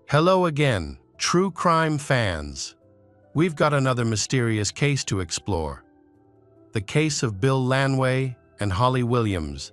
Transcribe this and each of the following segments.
Hello again, true crime fans. We've got another mysterious case to explore. The case of Bill Lanway and Holly Williams.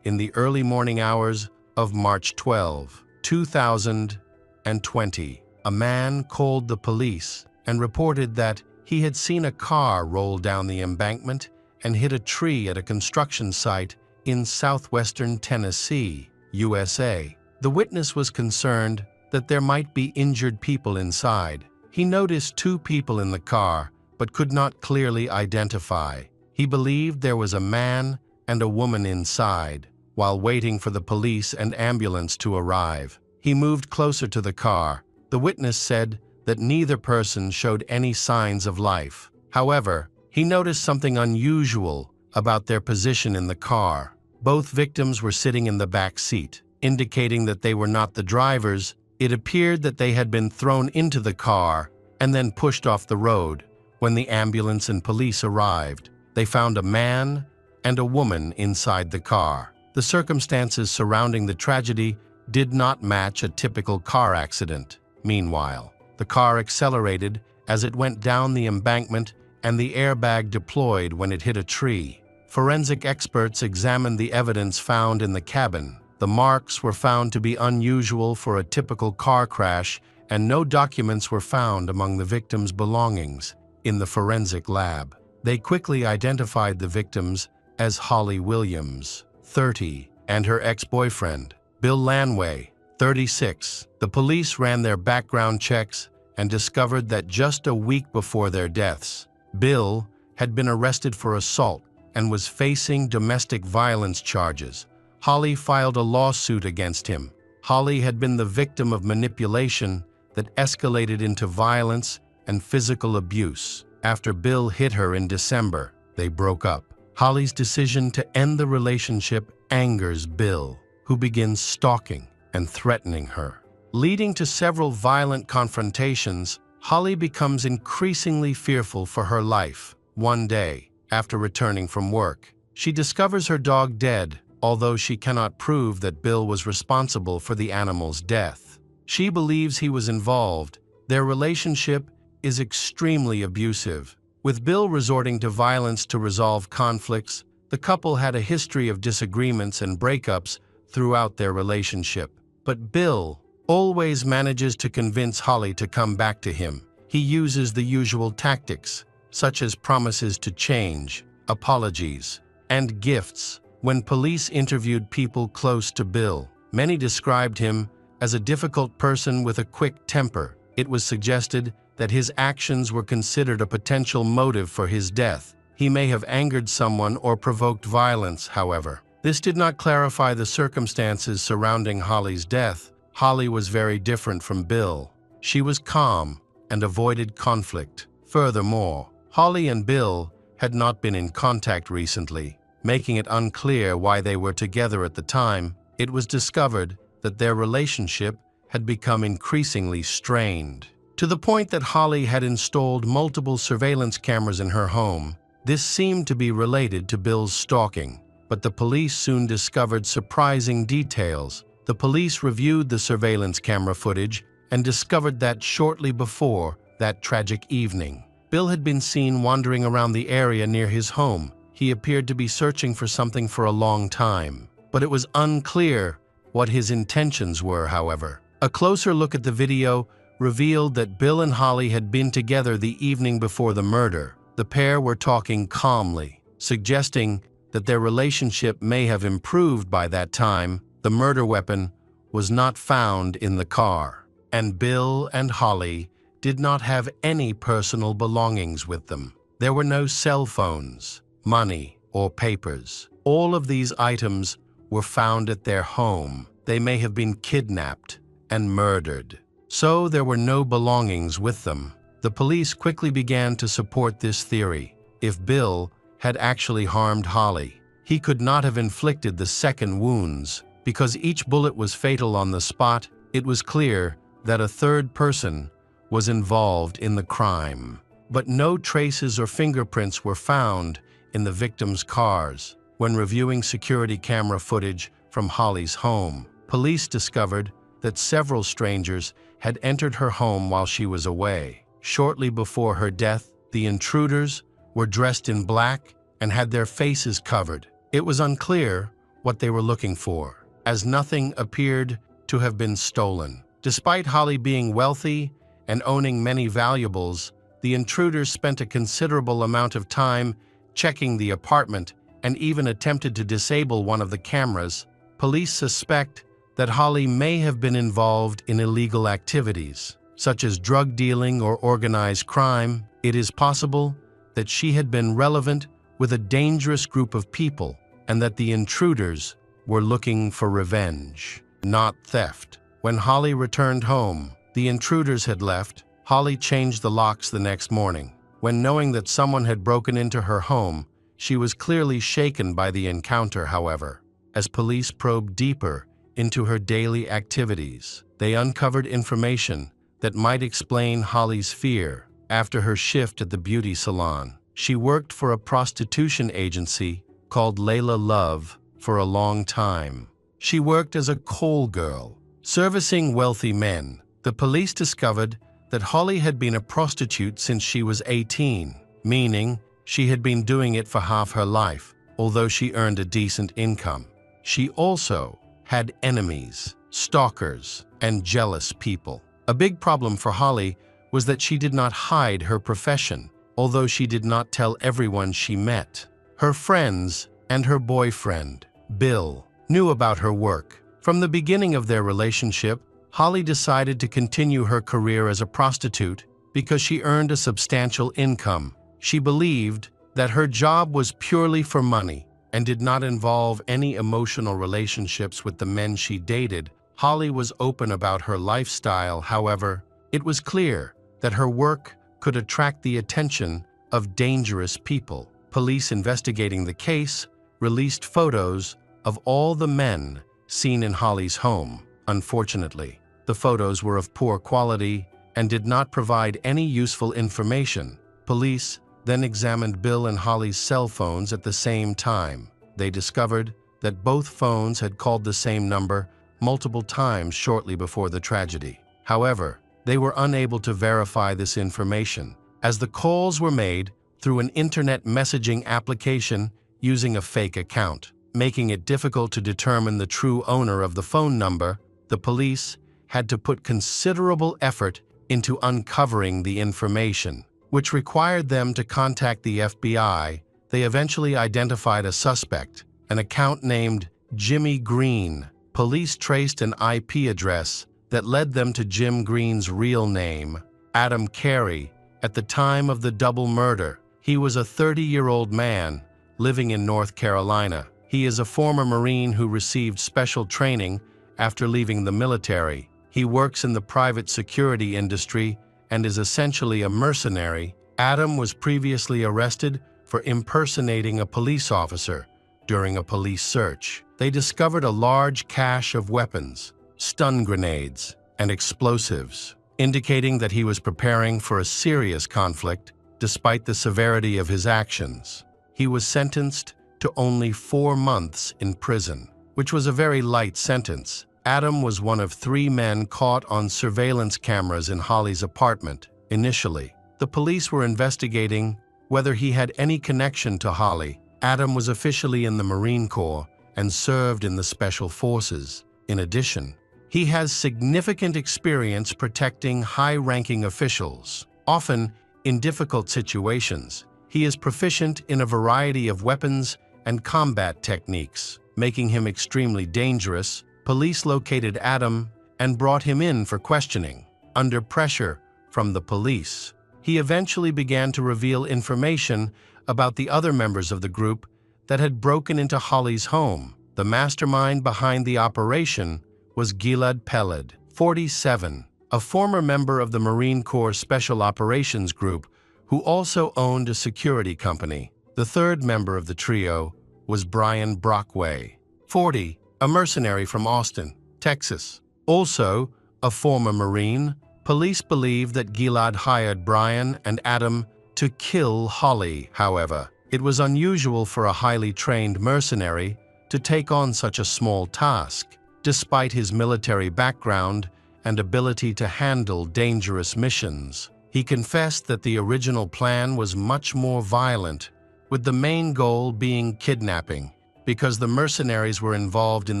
In the early morning hours of March 12, 2020, a man called the police and reported that he had seen a car roll down the embankment and hit a tree at a construction site in southwestern Tennessee, USA. The witness was concerned that there might be injured people inside. He noticed two people in the car, but could not clearly identify. He believed there was a man and a woman inside. While waiting for the police and ambulance to arrive, he moved closer to the car. The witness said that neither person showed any signs of life. However, he noticed something unusual about their position in the car. Both victims were sitting in the back seat, indicating that they were not the drivers. It appeared that they had been thrown into the car and then pushed off the road. When the ambulance and police arrived, they found a man and a woman inside the car. The circumstances surrounding the tragedy did not match a typical car accident. Meanwhile, the car accelerated as it went down the embankment and the airbag deployed when it hit a tree. Forensic experts examined the evidence found in the cabin. The marks were found to be unusual for a typical car crash, and no documents were found among the victims' belongings in the forensic lab. They quickly identified the victims as Holly Williams, 30, and her ex-boyfriend, Bill Lanway, 36. The police ran their background checks and discovered that just a week before their deaths, Bill had been arrested for assault and was facing domestic violence charges. Holly filed a lawsuit against him. Holly had been the victim of manipulation that escalated into violence and physical abuse. After Bill hit her in December, they broke up. Holly's decision to end the relationship angers Bill, who begins stalking and threatening her. Leading to several violent confrontations, Holly becomes increasingly fearful for her life. One day, after returning from work, she discovers her dog dead, although she cannot prove that Bill was responsible for the animal's death. She believes he was involved. Their relationship is extremely abusive, with Bill resorting to violence to resolve conflicts. The couple had a history of disagreements and breakups throughout their relationship. But Bill always manages to convince Holly to come back to him. He uses the usual tactics, such as promises to change, apologies, and gifts. When police interviewed people close to Bill, many described him as a difficult person with a quick temper. It was suggested that his actions were considered a potential motive for his death. He may have angered someone or provoked violence, however. This did not clarify the circumstances surrounding Holly's death. Holly was very different from Bill. She was calm and avoided conflict. Furthermore, Holly and Bill had not been in contact recently, making it unclear why they were together at the time. It was discovered that their relationship had become increasingly strained, to the point that Holly had installed multiple surveillance cameras in her home. This seemed to be related to Bill's stalking, but the police soon discovered surprising details. The police reviewed the surveillance camera footage and discovered that shortly before that tragic evening, Bill had been seen wandering around the area near his home. He appeared to be searching for something for a long time, but it was unclear what his intentions were, however. A closer look at the video revealed that Bill and Holly had been together the evening before the murder. The pair were talking calmly, suggesting that their relationship may have improved by that time. The murder weapon was not found in the car, and Bill and Holly did not have any personal belongings with them. There were no cell phones, money, or papers. All of these items were found at their home. They may have been kidnapped and murdered, so there were no belongings with them. The police quickly began to support this theory. If Bill had actually harmed Holly, he could not have inflicted the second wounds. Because each bullet was fatal on the spot, it was clear that a third person was involved in the crime. But no traces or fingerprints were found in the victims' cars. When reviewing security camera footage from Holly's home, police discovered that several strangers had entered her home while she was away. Shortly before her death, the intruders were dressed in black and had their faces covered. It was unclear what they were looking for, as nothing appeared to have been stolen. Despite Holly being wealthy and owning many valuables, the intruders spent a considerable amount of time checking the apartment and even attempted to disable one of the cameras. Police suspect that Holly may have been involved in illegal activities, such as drug dealing or organized crime. It is possible that she had been relevant with a dangerous group of people and that the intruders were looking for revenge, not theft. When Holly returned home, the intruders had left. Holly changed the locks the next morning. When knowing that someone had broken into her home, she was clearly shaken by the encounter, however. As police probed deeper into her daily activities, they uncovered information that might explain Holly's fear. After her shift at the beauty salon, she worked for a prostitution agency called Layla Love for a long time. She worked as a call girl, servicing wealthy men. The police discovered that Holly had been a prostitute since she was 18, meaning she had been doing it for half her life, although she earned a decent income. She also had enemies, stalkers, and jealous people. A big problem for Holly was that she did not hide her profession, although she did not tell everyone she met. Her friends and her boyfriend, Bill, knew about her work. From the beginning of their relationship, Holly decided to continue her career as a prostitute because she earned a substantial income. She believed that her job was purely for money and did not involve any emotional relationships with the men she dated. Holly was open about her lifestyle, however. It was clear that her work could attract the attention of dangerous people. Police investigating the case released photos of all the men seen in Holly's home. Unfortunately, the photos were of poor quality and did not provide any useful information. Police then examined Bill and Holly's cell phones at the same time. They discovered that both phones had called the same number multiple times shortly before the tragedy. However, they were unable to verify this information, as the calls were made through an internet messaging application using a fake account, making it difficult to determine the true owner of the phone number. The police had to put considerable effort into uncovering the information, which required them to contact the FBI. They eventually identified a suspect, an account named Jimmy Green. Police traced an IP address that led them to Jim Green's real name, Adam Carey. At the time of the double murder, he was a 30-year-old man living in North Carolina. He is a former Marine who received special training after leaving the military. He works in the private security industry and is essentially a mercenary. Adam was previously arrested for impersonating a police officer during a police search. They discovered a large cache of weapons, stun grenades, and explosives, indicating that he was preparing for a serious conflict despite the severity of his actions. He was sentenced to only 4 months in prison, which was a very light sentence. Adam was one of 3 men caught on surveillance cameras in Holly's apartment. Initially, the police were investigating whether he had any connection to Holly. Adam was officially in the Marine Corps and served in the Special Forces. In addition, he has significant experience protecting high-ranking officials, often in difficult situations. He is proficient in a variety of weapons and combat techniques, making him extremely dangerous. Police located Adam and brought him in for questioning. Under pressure from the police, he eventually began to reveal information about the other members of the group that had broken into Holly's home. The mastermind behind the operation was Gilad Peled, 47, a former member of the Marine Corps Special Operations Group who also owned a security company. The third member of the trio was Brian Brockway, 40, a mercenary from Austin, Texas. Also a former Marine, police believe that Gilad hired Brian and Adam to kill Holly. However, it was unusual for a highly trained mercenary to take on such a small task. despite his military background and ability to handle dangerous missions. He confessed that the original plan was much more violent, with the main goal being kidnapping, because the mercenaries were involved in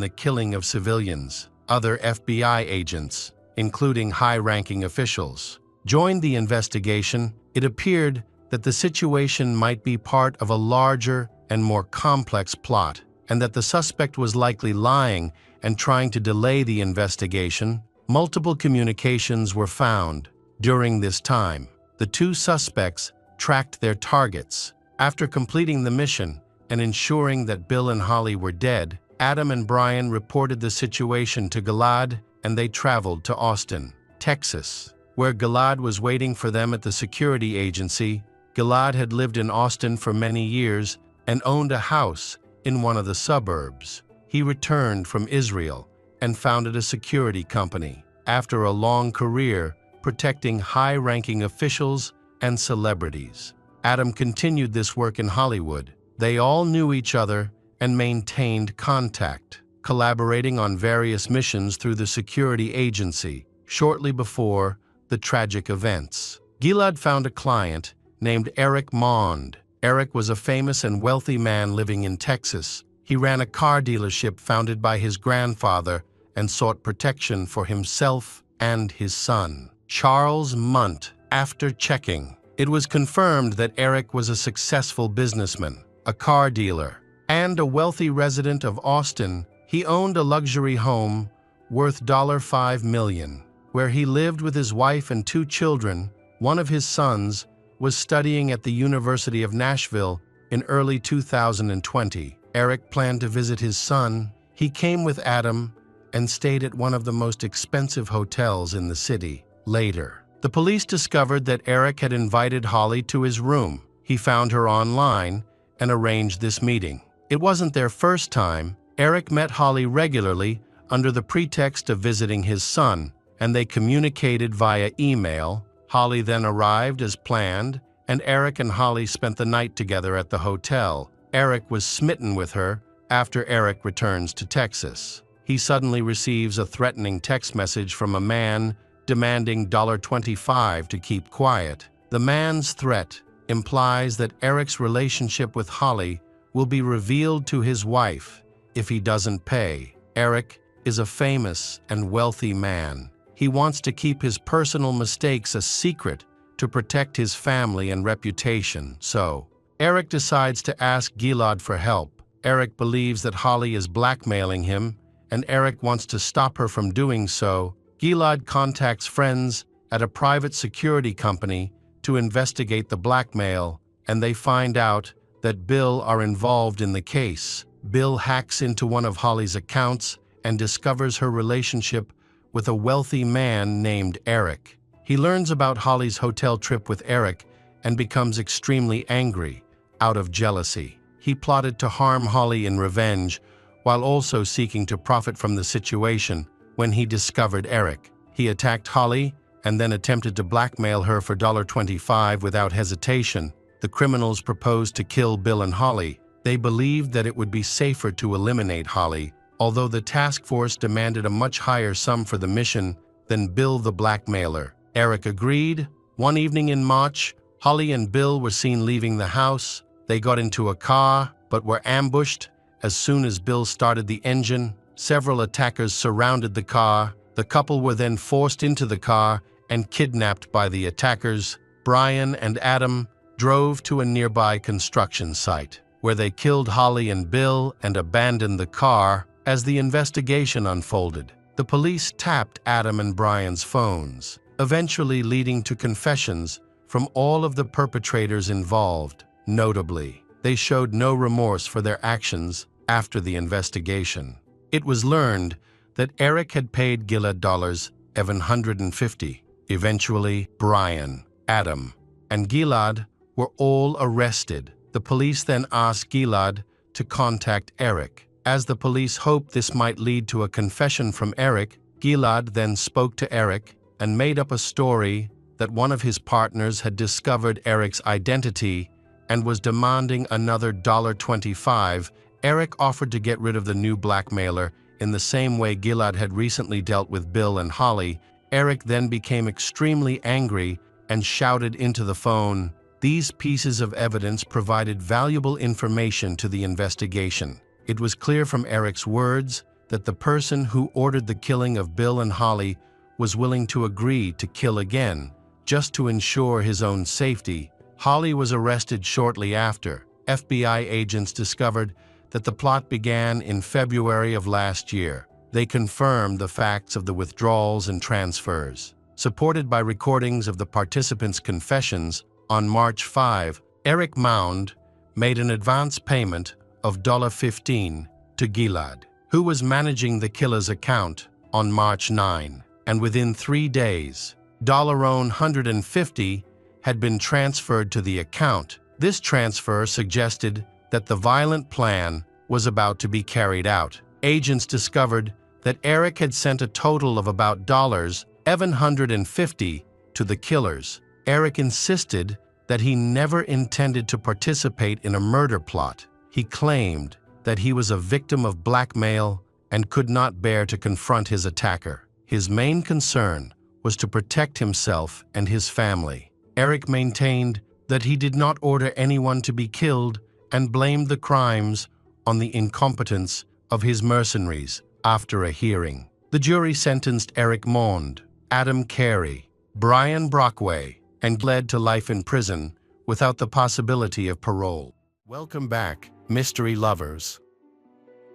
the killing of civilians. Other FBI agents, including high-ranking officials, joined the investigation. It appeared that the situation might be part of a larger and more complex plot, and that the suspect was likely lying and trying to delay the investigation. Multiple communications were found during this time. The two suspects tracked their targets. After completing the mission and ensuring that Bill and Holly were dead, Adam and Brian reported the situation to Gilad, and they traveled to Austin, Texas, where Gilad was waiting for them at the security agency. Gilad had lived in Austin for many years and owned a house in one of the suburbs. He returned from Israel and founded a security company after a long career protecting high-ranking officials and celebrities. Adam continued this work in Hollywood. They all knew each other and maintained contact, collaborating on various missions through the security agency. Shortly before the tragic events, Gilad found a client named Eric Mond. Eric was a famous and wealthy man living in Texas. He ran a car dealership founded by his grandfather and sought protection for himself and his son, Charles Munt. After checking, it was confirmed that Eric was a successful businessman, a car dealer, and a wealthy resident of Austin. He owned a luxury home worth $5 million, where he lived with his wife and two children. One of his sons was studying at the University of Nashville in early 2020. Eric planned to visit his son. He came with Adam and stayed at one of the most expensive hotels in the city. Later, the police discovered that Eric had invited Holly to his room. He found her online and arranged this meeting. It wasn't their first time. Eric met Holly regularly under the pretext of visiting his son, and they communicated via email. Holly then arrived as planned, and Eric and Holly spent the night together at the hotel. Eric was smitten with her. After Eric returns to Texas, he suddenly receives a threatening text message from a man demanding $25 to keep quiet. The man's threat implies that Eric's relationship with Holly will be revealed to his wife if he doesn't pay. Eric is a famous and wealthy man. He wants to keep his personal mistakes a secret to protect his family and reputation. So, Eric decides to ask Gilad for help. Eric believes that Holly is blackmailing him, and Eric wants to stop her from doing so. Gilad contacts friends at a private security company to investigate the blackmail, and they find out that Bill are involved in the case. Bill hacks into one of Holly's accounts and discovers her relationship with a wealthy man named Eric. He learns about Holly's hotel trip with Eric and becomes extremely angry out of jealousy. He plotted to harm Holly in revenge while also seeking to profit from the situation. When he discovered Eric, he attacked Holly and then attempted to blackmail her for $25 without hesitation. The criminals proposed to kill Bill and Holly. They believed that it would be safer to eliminate Holly, although the task force demanded a much higher sum for the mission than Bill the blackmailer. Eric agreed. One evening in March, Holly and Bill were seen leaving the house. They got into a car, but were ambushed. As soon as Bill started the engine, several attackers surrounded the car. The couple were then forced into the car and kidnapped by the attackers. Brian and Adam drove to a nearby construction site, where they killed Holly and Bill and abandoned the car. As the investigation unfolded, the police tapped Adam and Brian's phones, eventually leading to confessions from all of the perpetrators involved. Notably, they showed no remorse for their actions after the investigation. It was learned that Eric had paid Gilad $750. Eventually, Brian, Adam, and Gilad were all arrested. The police then asked Gilad to contact Eric. As the police hoped this might lead to a confession from Eric, Gilad then spoke to Eric and made up a story that one of his partners had discovered Eric's identity and was demanding another $25. Eric offered to get rid of the new blackmailer In the same way Gilad had recently dealt with Bill and Holly, Eric then became extremely angry and shouted into the phone. These pieces of evidence provided valuable information to the investigation. It was clear from Eric's words that the person who ordered the killing of Bill and Holly was willing to agree to kill again, just to ensure his own safety. Holly was arrested shortly after. FBI agents discovered that the plot began in February of last year. They confirmed the facts of the withdrawals and transfers. Supported by recordings of the participants' confessions, on March 5, Eric Mound made an advance payment of $15 to Gilad, who was managing the killer's account, on March 9, and within 3 days, $150 had been transferred to the account. This transfer suggested that the violent plan was about to be carried out. Agents discovered that Eric had sent a total of about $750 to the killers. Eric insisted that he never intended to participate in a murder plot. He claimed that he was a victim of blackmail and could not bear to confront his attacker. His main concern was to protect himself and his family. Eric maintained that he did not order anyone to be killed and blamed the crimes on the incompetence of his mercenaries. After a hearing, the jury sentenced Eric Mound, Adam Carey, Brian Brockway, and led to life in prison without the possibility of parole. Welcome back, mystery lovers.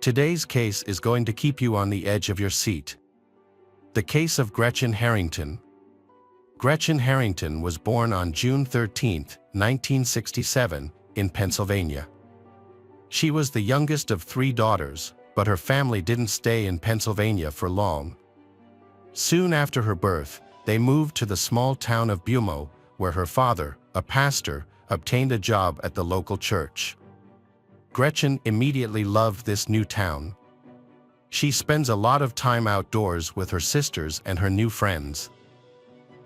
Today's case is going to keep you on the edge of your seat. The case of Gretchen Harrington. Gretchen Harrington was born on June 13, 1967, in Pennsylvania. She was the youngest of 3 daughters, but her family didn't stay in Pennsylvania for long. Soon after her birth, they moved to the small town of Bumo, where her father, a pastor, obtained a job at the local church. Gretchen immediately loved this new town. She spends a lot of time outdoors with her sisters and her new friends.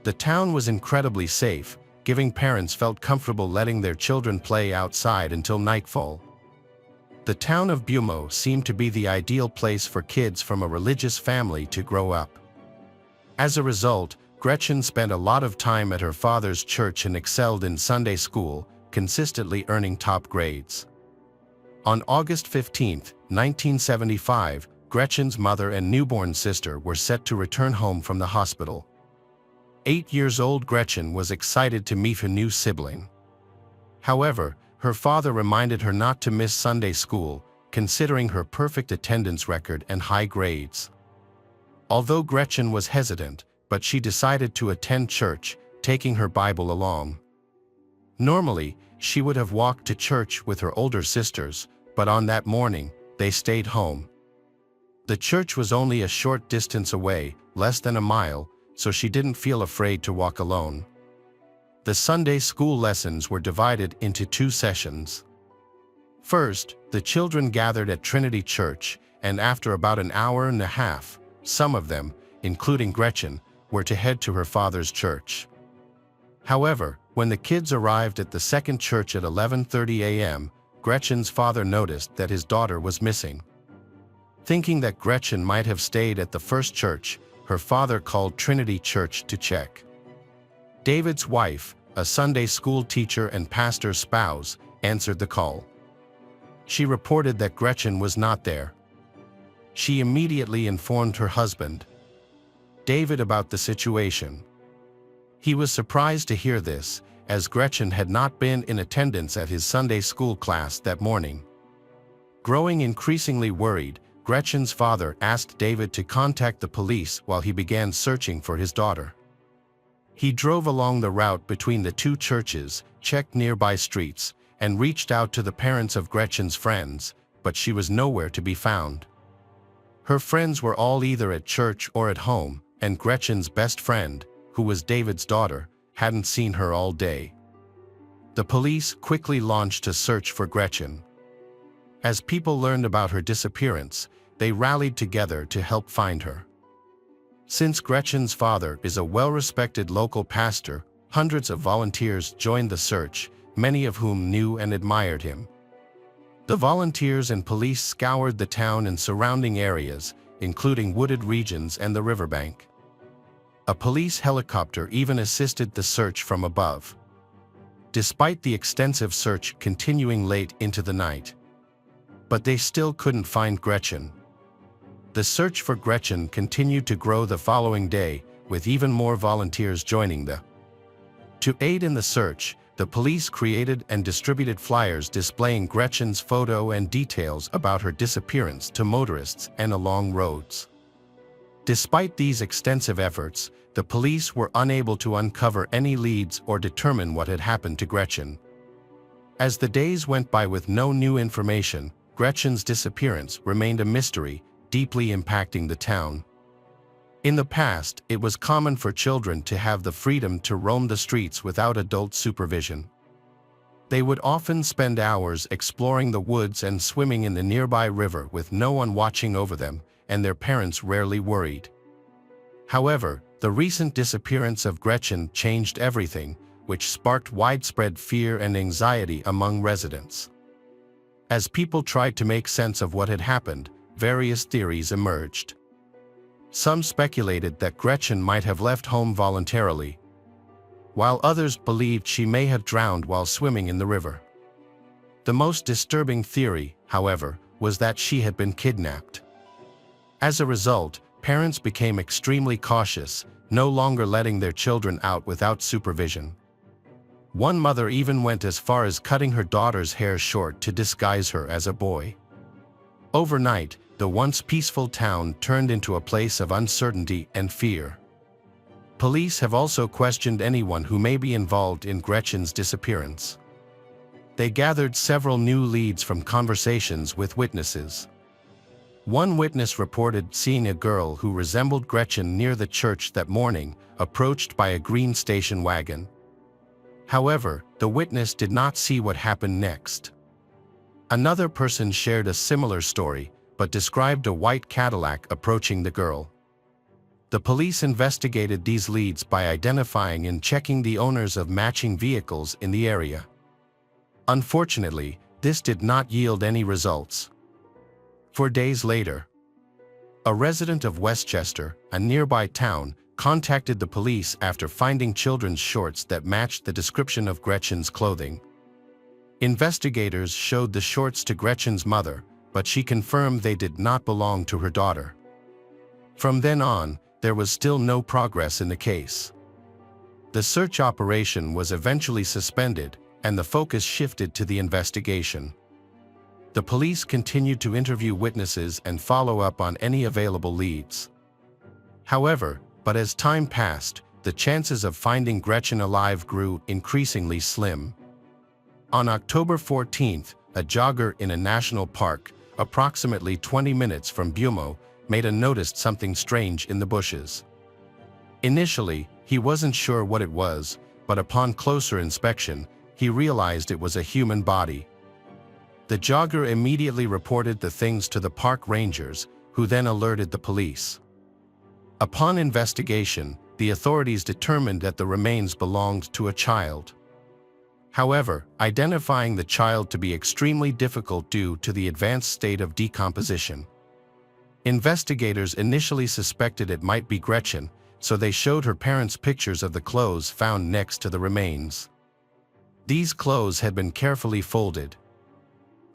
The town was incredibly safe, giving parents felt comfortable letting their children play outside until nightfall. The town of Bumo seemed to be the ideal place for kids from a religious family to grow up. As a result, Gretchen spent a lot of time at her father's church and excelled in Sunday school, consistently earning top grades. On August 15, 1975, Gretchen's mother and newborn sister were set to return home from the hospital. 8-year-old Gretchen was excited to meet her new sibling. However, her father reminded her not to miss Sunday school, considering her perfect attendance record and high grades. Although Gretchen was hesitant, but she decided to attend church, taking her Bible along. Normally, she would have walked to church with her older sisters, but on that morning, they stayed home. The church was only a short distance away, less than a mile, so she didn't feel afraid to walk alone. The Sunday school lessons were divided into 2 sessions. First, the children gathered at Trinity Church, and after about an hour and a half, some of them, including Gretchen, were to head to her father's church. However, when the kids arrived at the second church at 11:30 a.m., Gretchen's father noticed that his daughter was missing. Thinking that Gretchen might have stayed at the first church, her father called Trinity Church to check. David's wife, a Sunday school teacher and pastor's spouse, answered the call. She reported that Gretchen was not there. She immediately informed her husband, David, about the situation. He was surprised to hear this, as Gretchen had not been in attendance at his Sunday school class that morning. Growing increasingly worried, Gretchen's father asked David to contact the police while he began searching for his daughter. He drove along the route between the 2 churches, checked nearby streets, and reached out to the parents of Gretchen's friends, but she was nowhere to be found. Her friends were all either at church or at home, and Gretchen's best friend, who was David's daughter, hadn't seen her all day. The police quickly launched a search for Gretchen. As people learned about her disappearance, they rallied together to help find her. Since Gretchen's father is a well-respected local pastor, hundreds of volunteers joined the search, many of whom knew and admired him. The volunteers and police scoured the town and surrounding areas, including wooded regions and the riverbank. A police helicopter even assisted the search from above. Despite the extensive search continuing late into the night, but they still couldn't find Gretchen. The search for Gretchen continued to grow the following day, with even more volunteers joining To aid in the search, the police created and distributed flyers displaying Gretchen's photo and details about her disappearance to motorists and along roads. Despite these extensive efforts, the police were unable to uncover any leads or determine what had happened to Gretchen. As the days went by with no new information, Gretchen's disappearance remained a mystery, deeply impacting the town. In the past, it was common for children to have the freedom to roam the streets without adult supervision. They would often spend hours exploring the woods and swimming in the nearby river with no one watching over them, and their parents rarely worried. However, the recent disappearance of Gretchen changed everything, which sparked widespread fear and anxiety among residents. As people tried to make sense of what had happened, various theories emerged. Some speculated that Gretchen might have left home voluntarily, while others believed she may have drowned while swimming in the river. The most disturbing theory, however, was that she had been kidnapped. As a result, parents became extremely cautious, no longer letting their children out without supervision. One mother even went as far as cutting her daughter's hair short to disguise her as a boy. Overnight, the once peaceful town turned into a place of uncertainty and fear. Police have also questioned anyone who may be involved in Gretchen's disappearance. They gathered several new leads from conversations with witnesses. One witness reported seeing a girl who resembled Gretchen near the church that morning, approached by a green station wagon. However, the witness did not see what happened next. Another person shared a similar story, but described a white Cadillac approaching the girl. The police investigated these leads by identifying and checking the owners of matching vehicles in the area. Unfortunately, this did not yield any results. 4 days later, a resident of Westchester, a nearby town, contacted the police after finding children's shorts that matched the description of Gretchen's clothing. Investigators showed the shorts to Gretchen's mother, but she confirmed they did not belong to her daughter. From then on, there was still no progress in the case. The search operation was eventually suspended, and the focus shifted to the investigation. The police continued to interview witnesses and follow up on any available leads. However, as time passed, the chances of finding Gretchen alive grew increasingly slim. On October 14th, a jogger in a national park, approximately 20 minutes from Bumo, noticed something strange in the bushes. Initially, he wasn't sure what it was, but upon closer inspection, he realized it was a human body. The jogger immediately reported the things to the park rangers, who then alerted the police. Upon investigation, the authorities determined that the remains belonged to a child. However, identifying the child to be extremely difficult due to the advanced state of decomposition. Investigators initially suspected it might be Gretchen, so they showed her parents pictures of the clothes found next to the remains. These clothes had been carefully folded.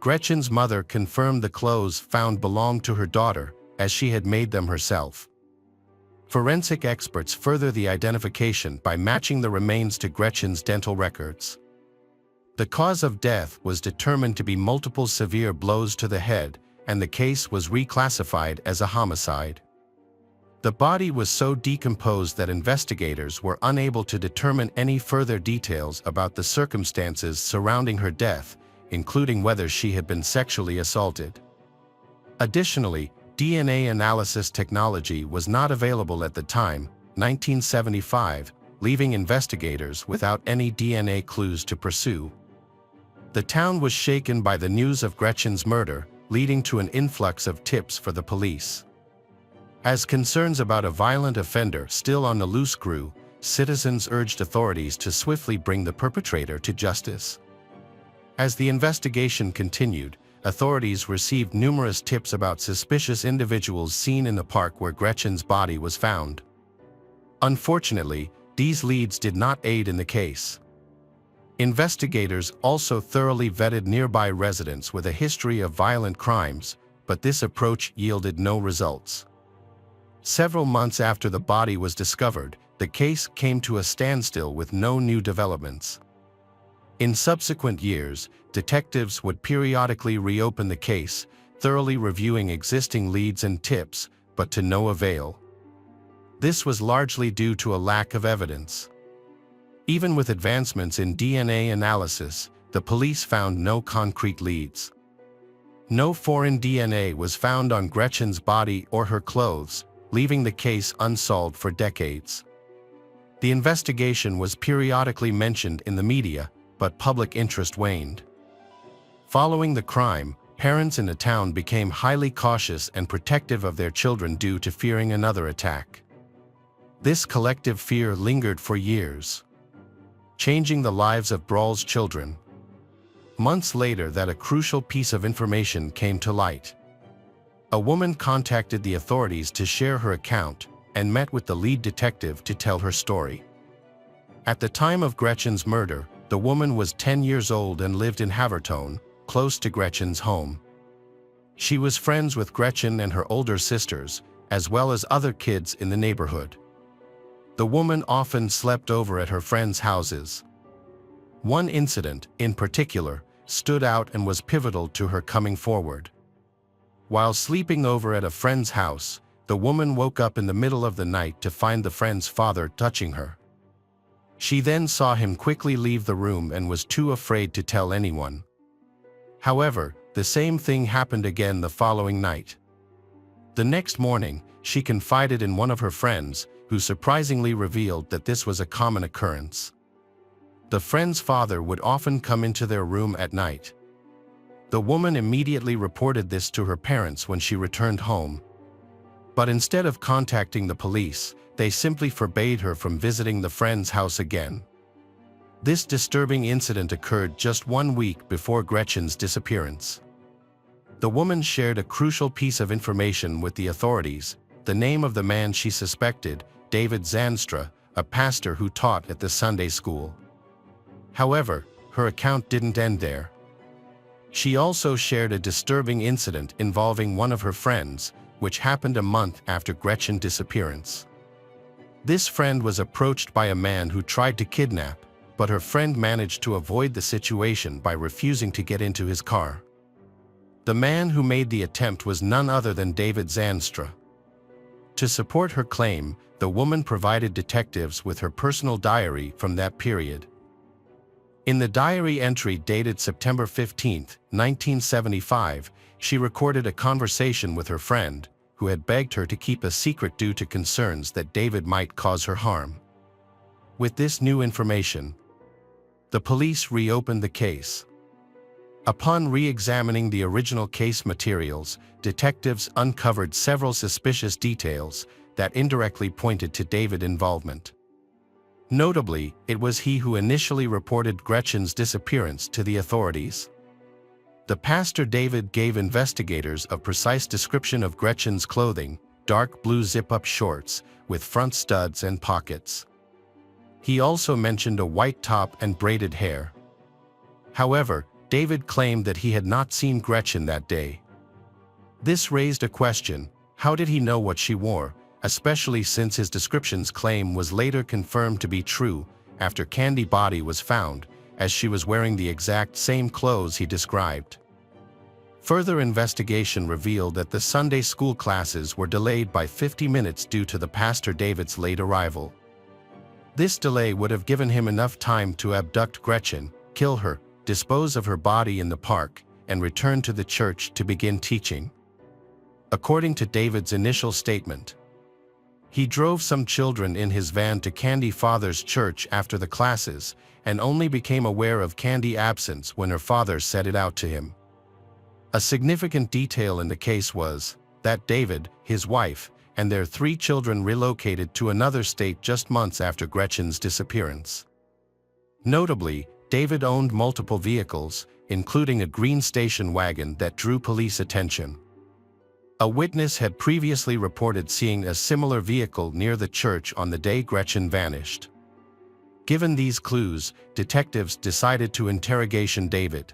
Gretchen's mother confirmed the clothes found belonged to her daughter, as she had made them herself. Forensic experts further the identification by matching the remains to Gretchen's dental records. The cause of death was determined to be multiple severe blows to the head, and the case was reclassified as a homicide. The body was so decomposed that investigators were unable to determine any further details about the circumstances surrounding her death, including whether she had been sexually assaulted. Additionally, DNA analysis technology was not available at the time, 1975, leaving investigators without any DNA clues to pursue. The town was shaken by the news of Gretchen's murder, leading to an influx of tips for the police. As concerns about a violent offender still on the loose grew, citizens urged authorities to swiftly bring the perpetrator to justice. As the investigation continued, authorities received numerous tips about suspicious individuals seen in the park where Gretchen's body was found. Unfortunately, these leads did not aid in the case. Investigators also thoroughly vetted nearby residents with a history of violent crimes, but this approach yielded no results. Several months after the body was discovered, the case came to a standstill with no new developments. In subsequent years, detectives would periodically reopen the case, thoroughly reviewing existing leads and tips, but to no avail. This was largely due to a lack of evidence. Even with advancements in DNA analysis, the police found no concrete leads. No foreign DNA was found on Gretchen's body or her clothes, leaving the case unsolved for decades. The investigation was periodically mentioned in the media, but public interest waned. Following the crime, parents in the town became highly cautious and protective of their children due to fearing another attack. This collective fear lingered for years, changing the lives of Brawl's children. Months later, a crucial piece of information came to light. A woman contacted the authorities to share her account and met with the lead detective to tell her story. At the time of Gretchen's murder, the woman was 10 years old and lived in Havertone, close to Gretchen's home. She was friends with Gretchen and her older sisters, as well as other kids in the neighborhood. The woman often slept over at her friends' houses. One incident, in particular, stood out and was pivotal to her coming forward. While sleeping over at a friend's house, the woman woke up in the middle of the night to find the friend's father touching her. She then saw him quickly leave the room and was too afraid to tell anyone. However, the same thing happened again the following night. The next morning, she confided in one of her friends, who surprisingly revealed that this was a common occurrence. The friend's father would often come into their room at night. The woman immediately reported this to her parents when she returned home. But instead of contacting the police, they simply forbade her from visiting the friend's house again. This disturbing incident occurred just 1 week before Gretchen's disappearance. The woman shared a crucial piece of information with the authorities: the name of the man she suspected, David Zanstra, a pastor who taught at the Sunday school. However, her account didn't end there. She also shared a disturbing incident involving one of her friends, which happened a month after Gretchen's disappearance. This friend was approached by a man who tried to kidnap, but her friend managed to avoid the situation by refusing to get into his car. The man who made the attempt was none other than David Zanstra. To support her claim, the woman provided detectives with her personal diary from that period. In the diary entry dated September 15, 1975, she recorded a conversation with her friend, who had begged her to keep a secret due to concerns that David might cause her harm. With this new information, the police reopened the case. Upon re-examining the original case materials, detectives uncovered several suspicious details that indirectly pointed to David's involvement. Notably, it was he who initially reported Gretchen's disappearance to the authorities. The pastor David gave investigators a precise description of Gretchen's clothing: dark blue zip-up shorts with front studs and pockets. He also mentioned a white top and braided hair. However, David claimed that he had not seen Gretchen that day. This raised a question: how did he know what she wore, especially since his description's claim was later confirmed to be true after Candy's body was found, as she was wearing the exact same clothes he described. Further investigation revealed that the Sunday school classes were delayed by 50 minutes due to the pastor David's late arrival. This delay would have given him enough time to abduct Gretchen, kill her, dispose of her body in the park, and return to the church to begin teaching. According to David's initial statement, he drove some children in his van to Candy's father's church after the classes, and only became aware of Candy's absence when her father said it out to him. A significant detail in the case was that David, his wife, and their 3 children relocated to another state just months after Gretchen's disappearance. Notably, David owned multiple vehicles, including a green station wagon that drew police attention. A witness had previously reported seeing a similar vehicle near the church on the day Gretchen vanished. Given these clues, detectives decided to interrogate David.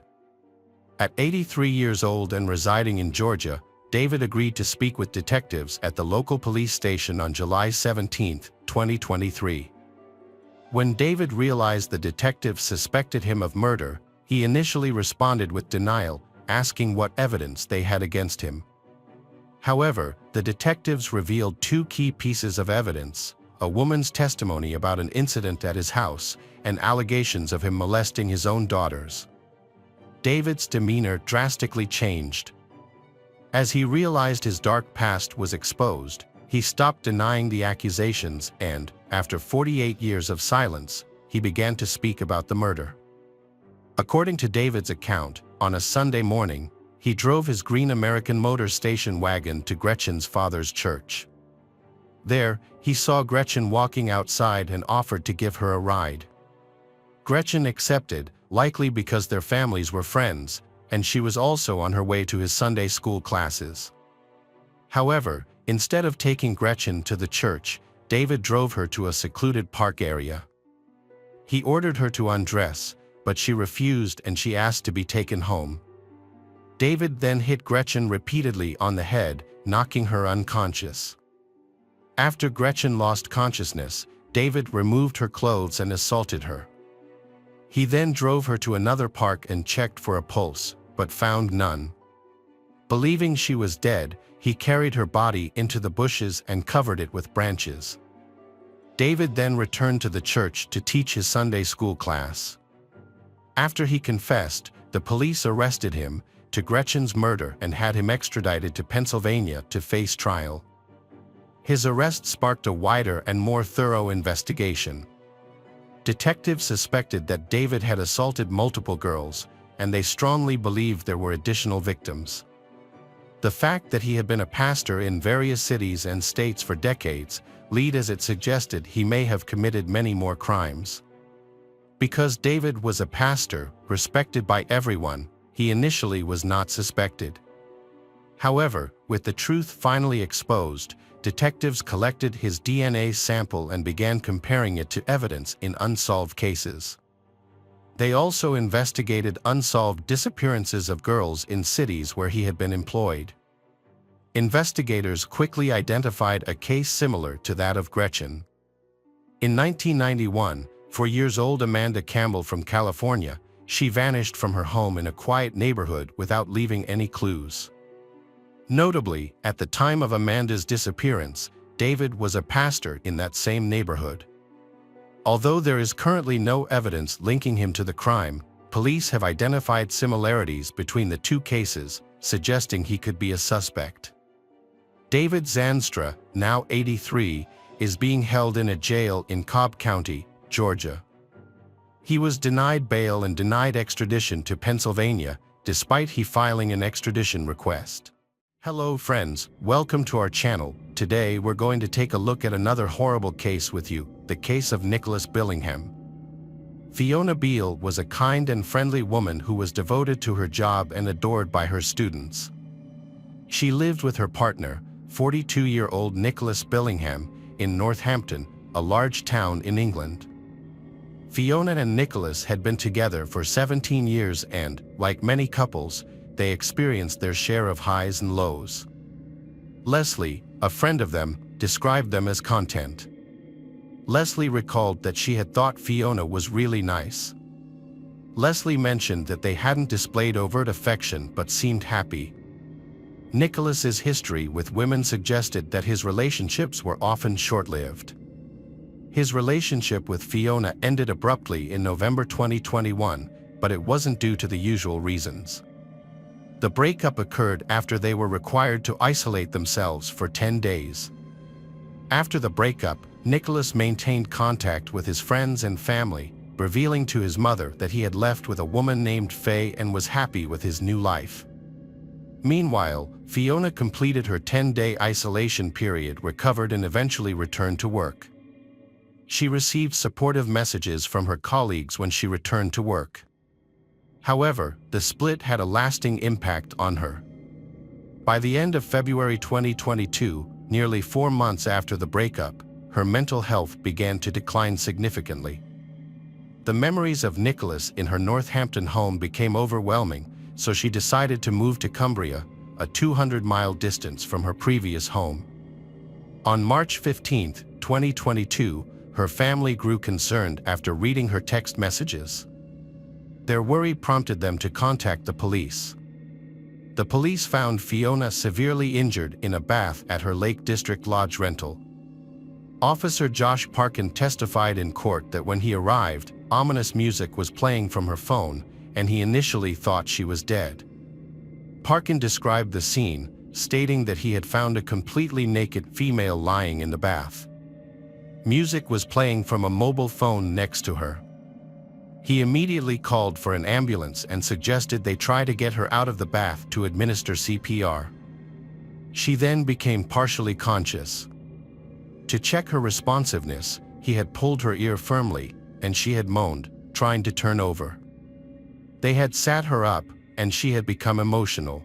At 83 years old and residing in Georgia, David agreed to speak with detectives at the local police station on July 17, 2023. When David realized the detectives suspected him of murder, he initially responded with denial, asking what evidence they had against him. However, the detectives revealed two key pieces of evidence: a woman's testimony about an incident at his house and allegations of him molesting his own daughters. David's demeanor drastically changed. As he realized his dark past was exposed, he stopped denying the accusations and, after 48 years of silence, he began to speak about the murder. According to David's account, on a Sunday morning, he drove his green American Motor station wagon to Gretchen's father's church. There, he saw Gretchen walking outside and offered to give her a ride. Gretchen accepted, likely because their families were friends, and she was also on her way to his Sunday school classes. However, instead of taking Gretchen to the church, David drove her to a secluded park area. He ordered her to undress, but she refused and she asked to be taken home. David then hit Gretchen repeatedly on the head, knocking her unconscious. After Gretchen lost consciousness, David removed her clothes and assaulted her. He then drove her to another park and checked for a pulse, but found none. Believing she was dead, he carried her body into the bushes and covered it with branches. David then returned to the church to teach his Sunday school class. After he confessed, the police arrested him to Gretchen's murder and had him extradited to Pennsylvania to face trial. His arrest sparked a wider and more thorough investigation. Detectives suspected that David had assaulted multiple girls, and they strongly believed there were additional victims. The fact that he had been a pastor in various cities and states for decades led as it suggested he may have committed many more crimes. Because David was a pastor, respected by everyone, he initially was not suspected. However, with the truth finally exposed, detectives collected his DNA sample and began comparing it to evidence in unsolved cases. They also investigated unsolved disappearances of girls in cities where he had been employed. Investigators quickly identified a case similar to that of Gretchen. In 1991, 4-year-old Amanda Campbell from California, she vanished from her home in a quiet neighborhood without leaving any clues. Notably, at the time of Amanda's disappearance, David was a pastor in that same neighborhood. Although there is currently no evidence linking him to the crime, police have identified similarities between the two cases, suggesting he could be a suspect. David Zanstra, now 83, is being held in a jail in Cobb County, Georgia. He was denied bail and denied extradition to Pennsylvania, despite he filing an extradition request. Hello friends, welcome to our channel. Today we're going to take a look at another horrible case with you, the case of Nicholas Billingham. Fiona Beale was a kind and friendly woman who was devoted to her job and adored by her students. She lived with her partner, 42-year-old Nicholas Billingham, in Northampton, a large town in England. Fiona and Nicholas had been together for 17 years and, like many couples, they experienced their share of highs and lows. Leslie, a friend of them, described them as content. Leslie recalled that she had thought Fiona was really nice. Leslie mentioned that they hadn't displayed overt affection but seemed happy. Nicholas's history with women suggested that his relationships were often short-lived. His relationship with Fiona ended abruptly in November 2021, but it wasn't due to the usual reasons. The breakup occurred after they were required to isolate themselves for 10 days. After the breakup, Nicholas maintained contact with his friends and family, revealing to his mother that he had left with a woman named Faye and was happy with his new life. Meanwhile, Fiona completed her 10-day isolation period, recovered and eventually returned to work. She received supportive messages from her colleagues when she returned to work. However, the split had a lasting impact on her. By the end of February 2022, nearly 4 months after the breakup, her mental health began to decline significantly. The memories of Nicholas in her Northampton home became overwhelming, so she decided to move to Cumbria, a 200-mile distance from her previous home. On March 15, 2022, her family grew concerned after reading her text messages. Their worry prompted them to contact the police. The police found Fiona severely injured in a bath at her Lake District Lodge rental. Officer Josh Parkin testified in court that when he arrived, ominous music was playing from her phone, and he initially thought she was dead. Parkin described the scene, stating that he had found a completely naked female lying in the bath. Music was playing from a mobile phone next to her. He immediately called for an ambulance and suggested they try to get her out of the bath to administer CPR. She then became partially conscious. To check her responsiveness, he had pulled her ear firmly, and she had moaned, trying to turn over. They had sat her up, and she had become emotional.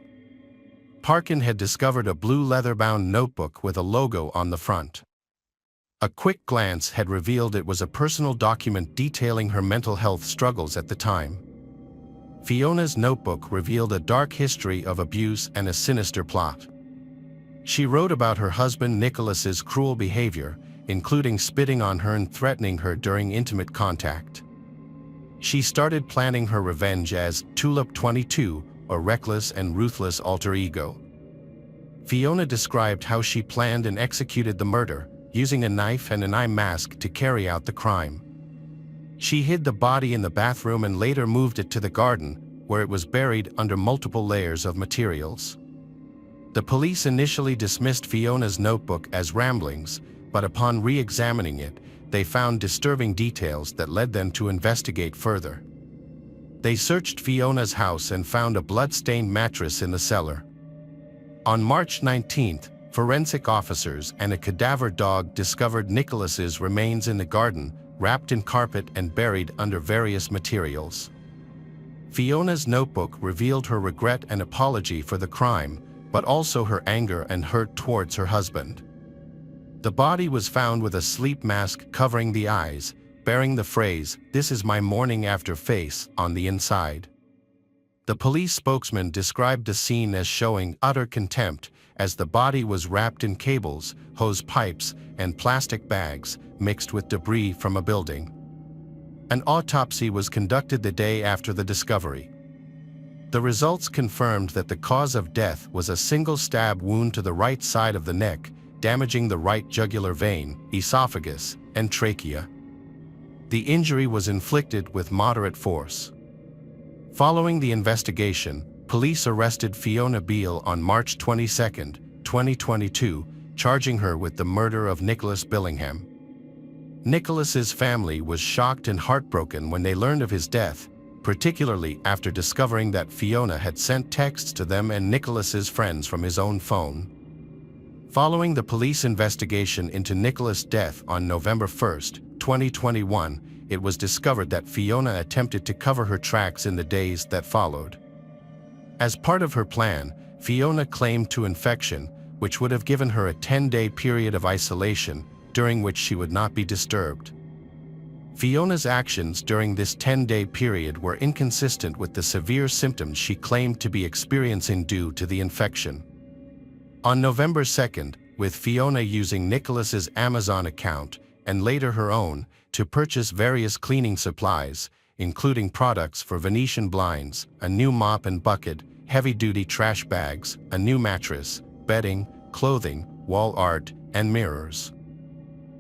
Parkin had discovered a blue leather-bound notebook with a logo on the front. A quick glance had revealed it was a personal document detailing her mental health struggles at the time. Fiona's notebook revealed a dark history of abuse and a sinister plot. She wrote about her husband Nicholas's cruel behavior, including spitting on her and threatening her during intimate contact. She started planning her revenge as Tulip 22, a reckless and ruthless alter ego. Fiona described how she planned and executed the murder, using a knife and an eye mask to carry out the crime. She hid the body in the bathroom and later moved it to the garden, where it was buried under multiple layers of materials. The police initially dismissed Fiona's notebook as ramblings, but upon re-examining it, they found disturbing details that led them to investigate further. They searched Fiona's house and found a blood-stained mattress in the cellar. On March 19th, forensic officers and a cadaver dog discovered Nicholas's remains in the garden, wrapped in carpet and buried under various materials. Fiona's notebook revealed her regret and apology for the crime, but also her anger and hurt towards her husband. The body was found with a sleep mask covering the eyes, bearing the phrase, "This is my morning after" face on the inside. The police spokesman described the scene as showing utter contempt, as the body was wrapped in cables, hose pipes, and plastic bags, mixed with debris from a building. An autopsy was conducted the day after the discovery. The results confirmed that the cause of death was a single stab wound to the right side of the neck, damaging the right jugular vein, esophagus, and trachea. The injury was inflicted with moderate force. Following the investigation, police arrested Fiona Beale on March 22, 2022, charging her with the murder of Nicholas Billingham. Nicholas's family was shocked and heartbroken when they learned of his death, particularly after discovering that Fiona had sent texts to them and Nicholas's friends from his own phone. Following the police investigation into Nicholas' death on November 1, 2021, it was discovered that Fiona attempted to cover her tracks in the days that followed. As part of her plan, Fiona claimed to infection, which would have given her a 10-day period of isolation, during which she would not be disturbed. Fiona's actions during this 10-day period were inconsistent with the severe symptoms she claimed to be experiencing due to the infection. On November 2, with Fiona using Nicholas's Amazon account, and later her own, to purchase various cleaning supplies, including products for Venetian blinds, a new mop and bucket, heavy-duty trash bags, a new mattress, bedding, clothing, wall art, and mirrors.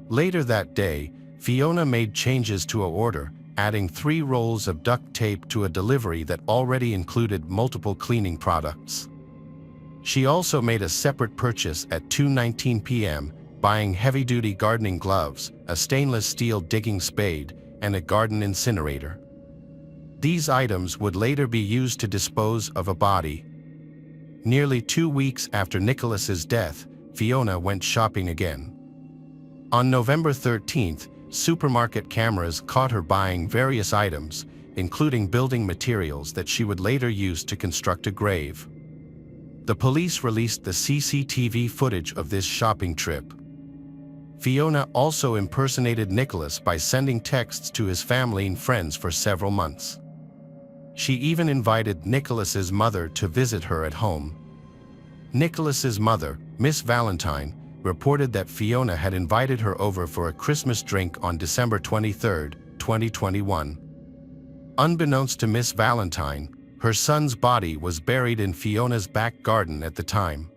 Later that day, Fiona made changes to her order, adding 3 rolls of duct tape to a delivery that already included multiple cleaning products. She also made a separate purchase at 2:19 p.m., buying heavy-duty gardening gloves, a stainless steel digging spade, and a garden incinerator. These items would later be used to dispose of a body. Nearly 2 weeks after Nicholas's death, Fiona went shopping again. On November 13th, supermarket cameras caught her buying various items, including building materials that she would later use to construct a grave. The police released the CCTV footage of this shopping trip. Fiona also impersonated Nicholas by sending texts to his family and friends for several months. She even invited Nicholas's mother to visit her at home. Nicholas's mother, Miss Valentine, reported that Fiona had invited her over for a Christmas drink on December 23, 2021. Unbeknownst to Miss Valentine, her son's body was buried in Fiona's back garden at the time.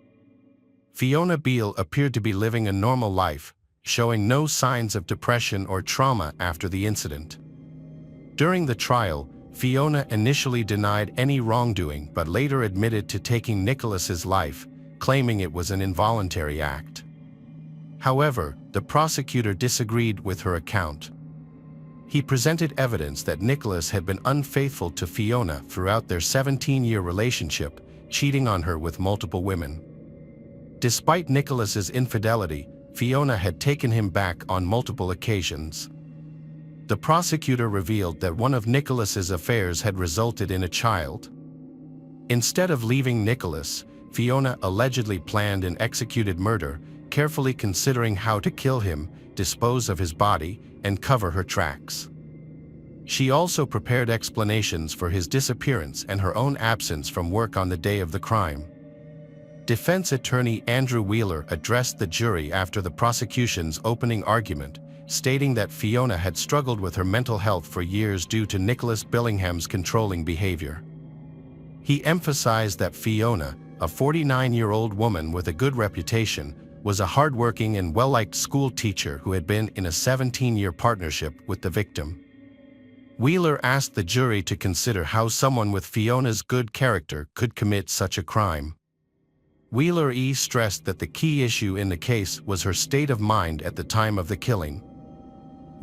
Fiona Beale appeared to be living a normal life, showing no signs of depression or trauma after the incident. During the trial, Fiona initially denied any wrongdoing but later admitted to taking Nicholas's life, claiming it was an involuntary act. However, the prosecutor disagreed with her account. He presented evidence that Nicholas had been unfaithful to Fiona throughout their 17-year relationship, cheating on her with multiple women. Despite Nicholas's infidelity, Fiona had taken him back on multiple occasions. The prosecutor revealed that one of Nicholas's affairs had resulted in a child. Instead of leaving Nicholas, Fiona allegedly planned and executed murder, carefully considering how to kill him, dispose of his body, and cover her tracks. She also prepared explanations for his disappearance and her own absence from work on the day of the crime. Defense attorney Andrew Wheeler addressed the jury after the prosecution's opening argument, stating that Fiona had struggled with her mental health for years due to Nicholas Billingham's controlling behavior. He emphasized that Fiona, a 49-year-old woman with a good reputation, was a hardworking and well-liked school teacher who had been in a 17-year partnership with the victim. Wheeler asked the jury to consider how someone with Fiona's good character could commit such a crime. Wheeler stressed that the key issue in the case was her state of mind at the time of the killing.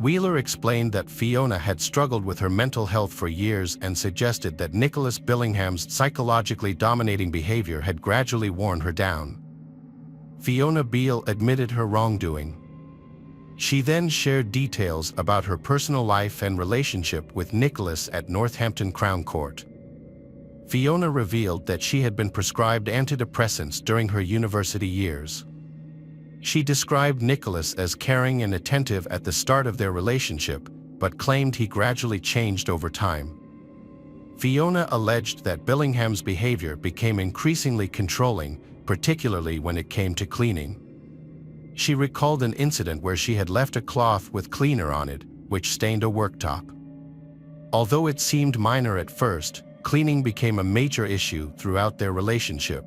Wheeler explained that Fiona had struggled with her mental health for years and suggested that Nicholas Billingham's psychologically dominating behavior had gradually worn her down. Fiona Beale admitted her wrongdoing. She then shared details about her personal life and relationship with Nicholas at Northampton Crown Court. Fiona revealed that she had been prescribed antidepressants during her university years. She described Nicholas as caring and attentive at the start of their relationship, but claimed he gradually changed over time. Fiona alleged that Billingham's behavior became increasingly controlling, particularly when it came to cleaning. She recalled an incident where she had left a cloth with cleaner on it, which stained a worktop. Although it seemed minor at first, cleaning became a major issue throughout their relationship.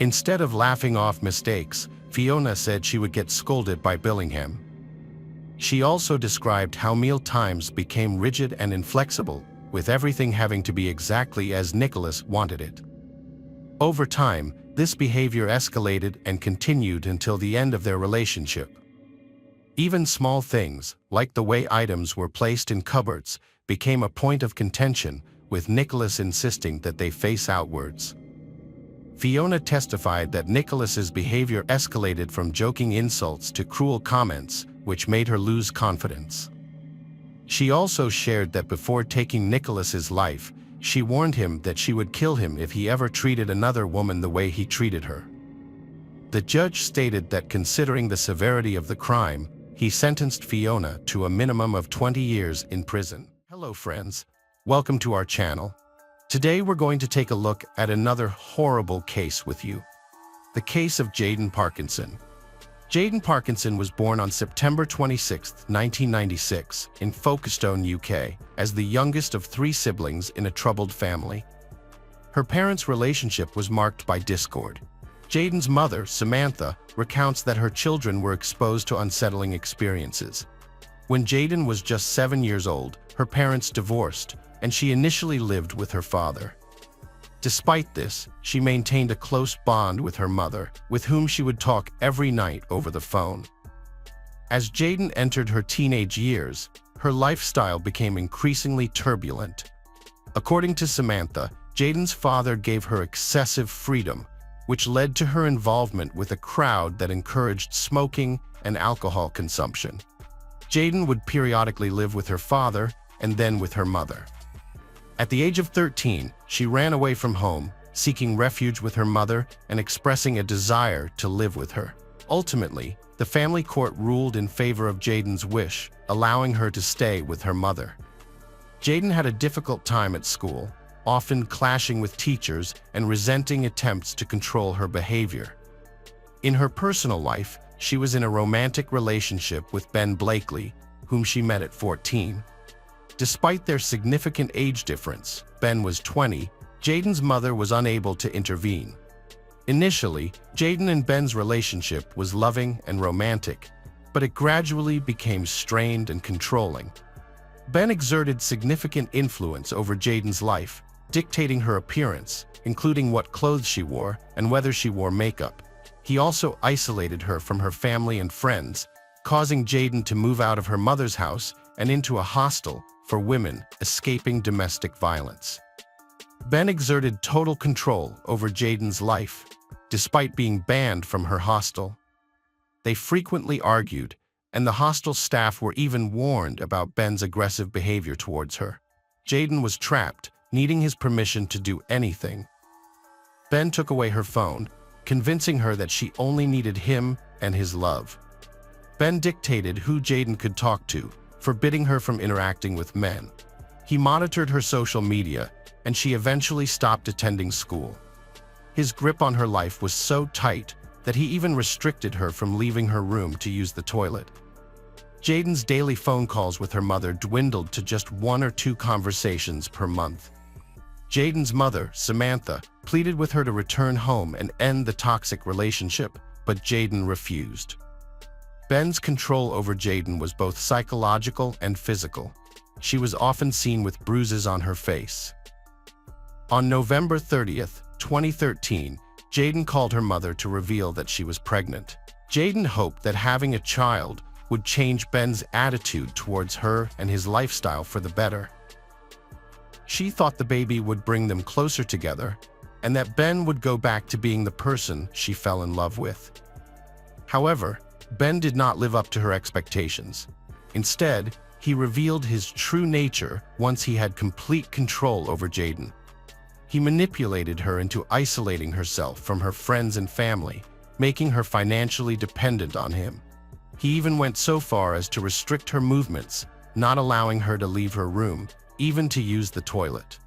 Instead of laughing off mistakes, Fiona said she would get scolded by Billingham. She also described how meal times became rigid and inflexible, with everything having to be exactly as Nicholas wanted it. Over time, this behavior escalated and continued until the end of their relationship. Even small things, like the way items were placed in cupboards, became a point of contention, with Nicholas insisting that they face outwards. Fiona testified that Nicholas's behavior escalated from joking insults to cruel comments, which made her lose confidence. She also shared that before taking Nicholas's life, she warned him that she would kill him if he ever treated another woman the way he treated her. The judge stated that considering the severity of the crime, he sentenced Fiona to a minimum of 20 years in prison. Hello friends, welcome to our channel. Today we're going to take a look at another horrible case with you. The case of Jaden Parkinson. Jaden Parkinson was born on September 26, 1996, in Folkestone, UK, as the youngest of 3 siblings in a troubled family. Her parents' relationship was marked by discord. Jaden's mother, Samantha, recounts that her children were exposed to unsettling experiences. When Jaden was just 7 years old, her parents divorced, and she initially lived with her father. Despite this, she maintained a close bond with her mother, with whom she would talk every night over the phone. As Jaden entered her teenage years, her lifestyle became increasingly turbulent. According to Samantha, Jaden's father gave her excessive freedom, which led to her involvement with a crowd that encouraged smoking and alcohol consumption. Jaden would periodically live with her father, and then with her mother. At the age of 13, she ran away from home, seeking refuge with her mother and expressing a desire to live with her. Ultimately, the family court ruled in favor of Jaden's wish, allowing her to stay with her mother. Jaden had a difficult time at school, often clashing with teachers and resenting attempts to control her behavior. In her personal life, she was in a romantic relationship with Ben Blakely, whom she met at 14. Despite their significant age difference, Ben was 20, Jaden's mother was unable to intervene. Initially, Jaden and Ben's relationship was loving and romantic, but it gradually became strained and controlling. Ben exerted significant influence over Jaden's life, dictating her appearance, including what clothes she wore and whether she wore makeup. He also isolated her from her family and friends, causing Jaden to move out of her mother's house and into a hostel for women escaping domestic violence. Ben exerted total control over Jaden's life, despite being banned from her hostel. They frequently argued, and the hostel staff were even warned about Ben's aggressive behavior towards her. Jaden was trapped, needing his permission to do anything. Ben took away her phone, convincing her that she only needed him and his love. Ben dictated who Jaden could talk to, forbidding her from interacting with men. He monitored her social media, and she eventually stopped attending school. His grip on her life was so tight that he even restricted her from leaving her room to use the toilet. Jaden's daily phone calls with her mother dwindled to just 1 or 2 conversations per month. Jaden's mother, Samantha, pleaded with her to return home and end the toxic relationship, but Jaden refused. Ben's control over Jaden was both psychological and physical. She was often seen with bruises on her face. On November 30th, 2013, Jaden called her mother to reveal that she was pregnant. Jaden hoped that having a child would change Ben's attitude towards her and his lifestyle for the better. She thought the baby would bring them closer together and that Ben would go back to being the person she fell in love with. However, Ben did not live up to her expectations. Instead, he revealed his true nature once he had complete control over Jaden. He manipulated her into isolating herself from her friends and family, making her financially dependent on him. He even went so far as to restrict her movements, not allowing her to leave her room, even to use the toilet.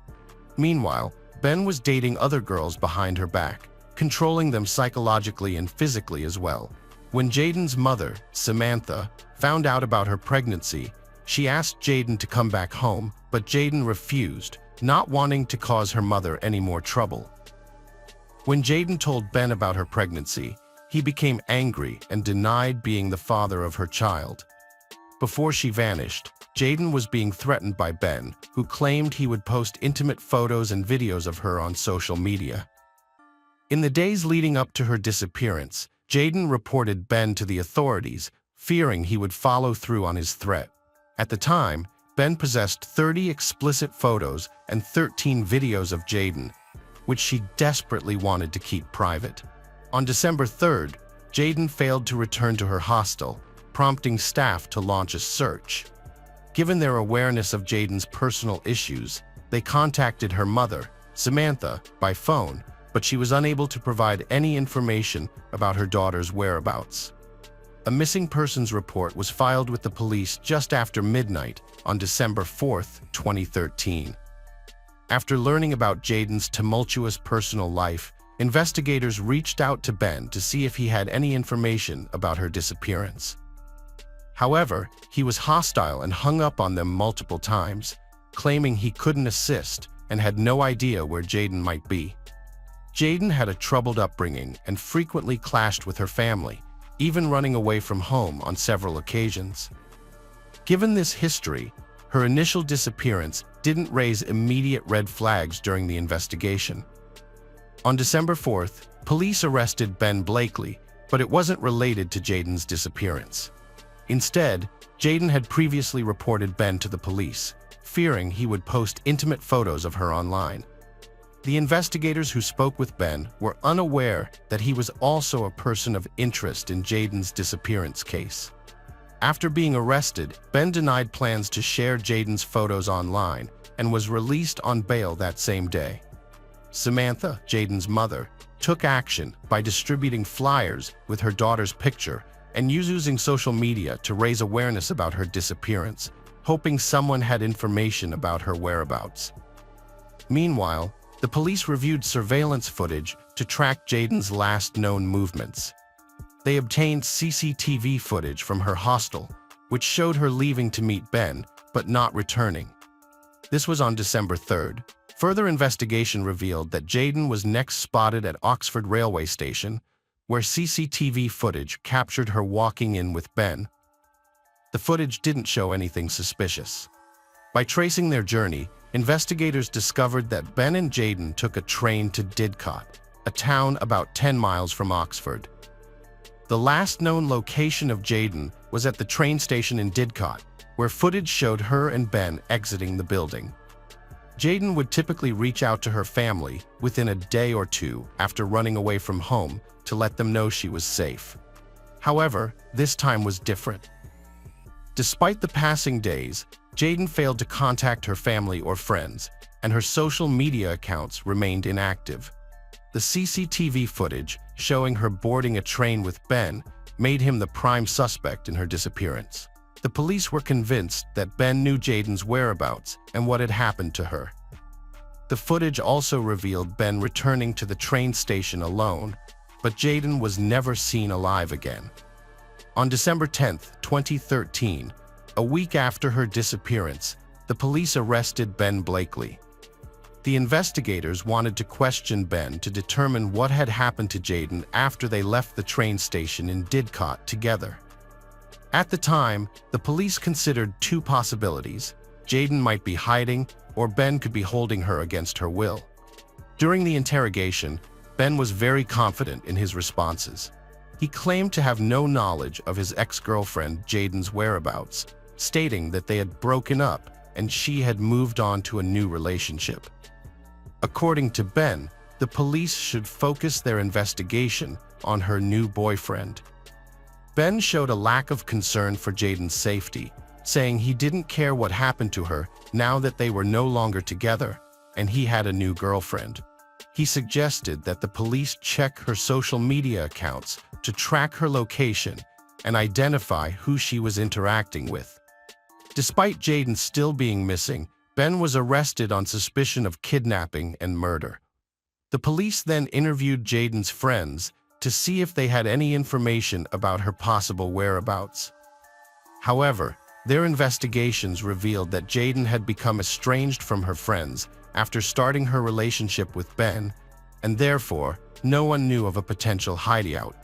Meanwhile, Ben was dating other girls behind her back, controlling them psychologically and physically as well. When Jaden's mother, Samantha, found out about her pregnancy, she asked Jaden to come back home, but Jaden refused, not wanting to cause her mother any more trouble. When Jaden told Ben about her pregnancy, he became angry and denied being the father of her child. Before she vanished, Jaden was being threatened by Ben, who claimed he would post intimate photos and videos of her on social media. In the days leading up to her disappearance, Jaden reported Ben to the authorities, fearing he would follow through on his threat. At the time, Ben possessed 30 explicit photos and 13 videos of Jaden, which she desperately wanted to keep private. On December 3rd, Jaden failed to return to her hostel, prompting staff to launch a search. Given their awareness of Jaden's personal issues, they contacted her mother, Samantha, by phone, but she was unable to provide any information about her daughter's whereabouts. A missing persons report was filed with the police just after midnight on December 4th, 2013. After learning about Jaden's tumultuous personal life, investigators reached out to Ben to see if he had any information about her disappearance. However, he was hostile and hung up on them multiple times, claiming he couldn't assist and had no idea where Jaden might be. Jaden had a troubled upbringing and frequently clashed with her family, even running away from home on several occasions. Given this history, her initial disappearance didn't raise immediate red flags during the investigation. On December 4th, police arrested Ben Blakely, but it wasn't related to Jaden's disappearance. Instead, Jaden had previously reported Ben to the police, fearing he would post intimate photos of her online. The investigators who spoke with Ben were unaware that he was also a person of interest in Jaden's disappearance case. After being arrested, Ben denied plans to share Jaden's photos online and was released on bail that same day. Samantha, Jaden's mother, took action by distributing flyers with her daughter's picture and using social media to raise awareness about her disappearance, hoping someone had information about her whereabouts. Meanwhile, the police reviewed surveillance footage to track Jaden's last known movements. They obtained CCTV footage from her hostel, which showed her leaving to meet Ben, but not returning. This was on December 3rd. Further investigation revealed that Jaden was next spotted at Oxford railway station, where CCTV footage captured her walking in with Ben. The footage didn't show anything suspicious. By tracing their journey, investigators discovered that Ben and Jaden took a train to Didcot, a town about 10 miles from Oxford. The last known location of Jaden was at the train station in Didcot, where footage showed her and Ben exiting the building. Jaden would typically reach out to her family within a day or two after running away from home to let them know she was safe. However, this time was different. Despite the passing days, Jaden failed to contact her family or friends, and her social media accounts remained inactive. The CCTV footage showing her boarding a train with Ben made him the prime suspect in her disappearance. The police were convinced that Ben knew Jaden's whereabouts and what had happened to her. The footage also revealed Ben returning to the train station alone, but Jaden was never seen alive again. On December 10, 2013, a week after her disappearance, the police arrested Ben Blakely. The investigators wanted to question Ben to determine what had happened to Jaden after they left the train station in Didcot together. At the time, the police considered two possibilities. Jaden might be hiding, or Ben could be holding her against her will. During the interrogation, Ben was very confident in his responses. He claimed to have no knowledge of his ex-girlfriend Jaden's whereabouts, stating that they had broken up and she had moved on to a new relationship. According to Ben, the police should focus their investigation on her new boyfriend. Ben showed a lack of concern for Jaden's safety, saying he didn't care what happened to her now that they were no longer together and he had a new girlfriend. He suggested that the police check her social media accounts to track her location and identify who she was interacting with. Despite Jaden still being missing, Ben was arrested on suspicion of kidnapping and murder. The police then interviewed Jaden's friends to see if they had any information about her possible whereabouts. However, their investigations revealed that Jaden had become estranged from her friends after starting her relationship with Ben, and therefore, no one knew of a potential hideout.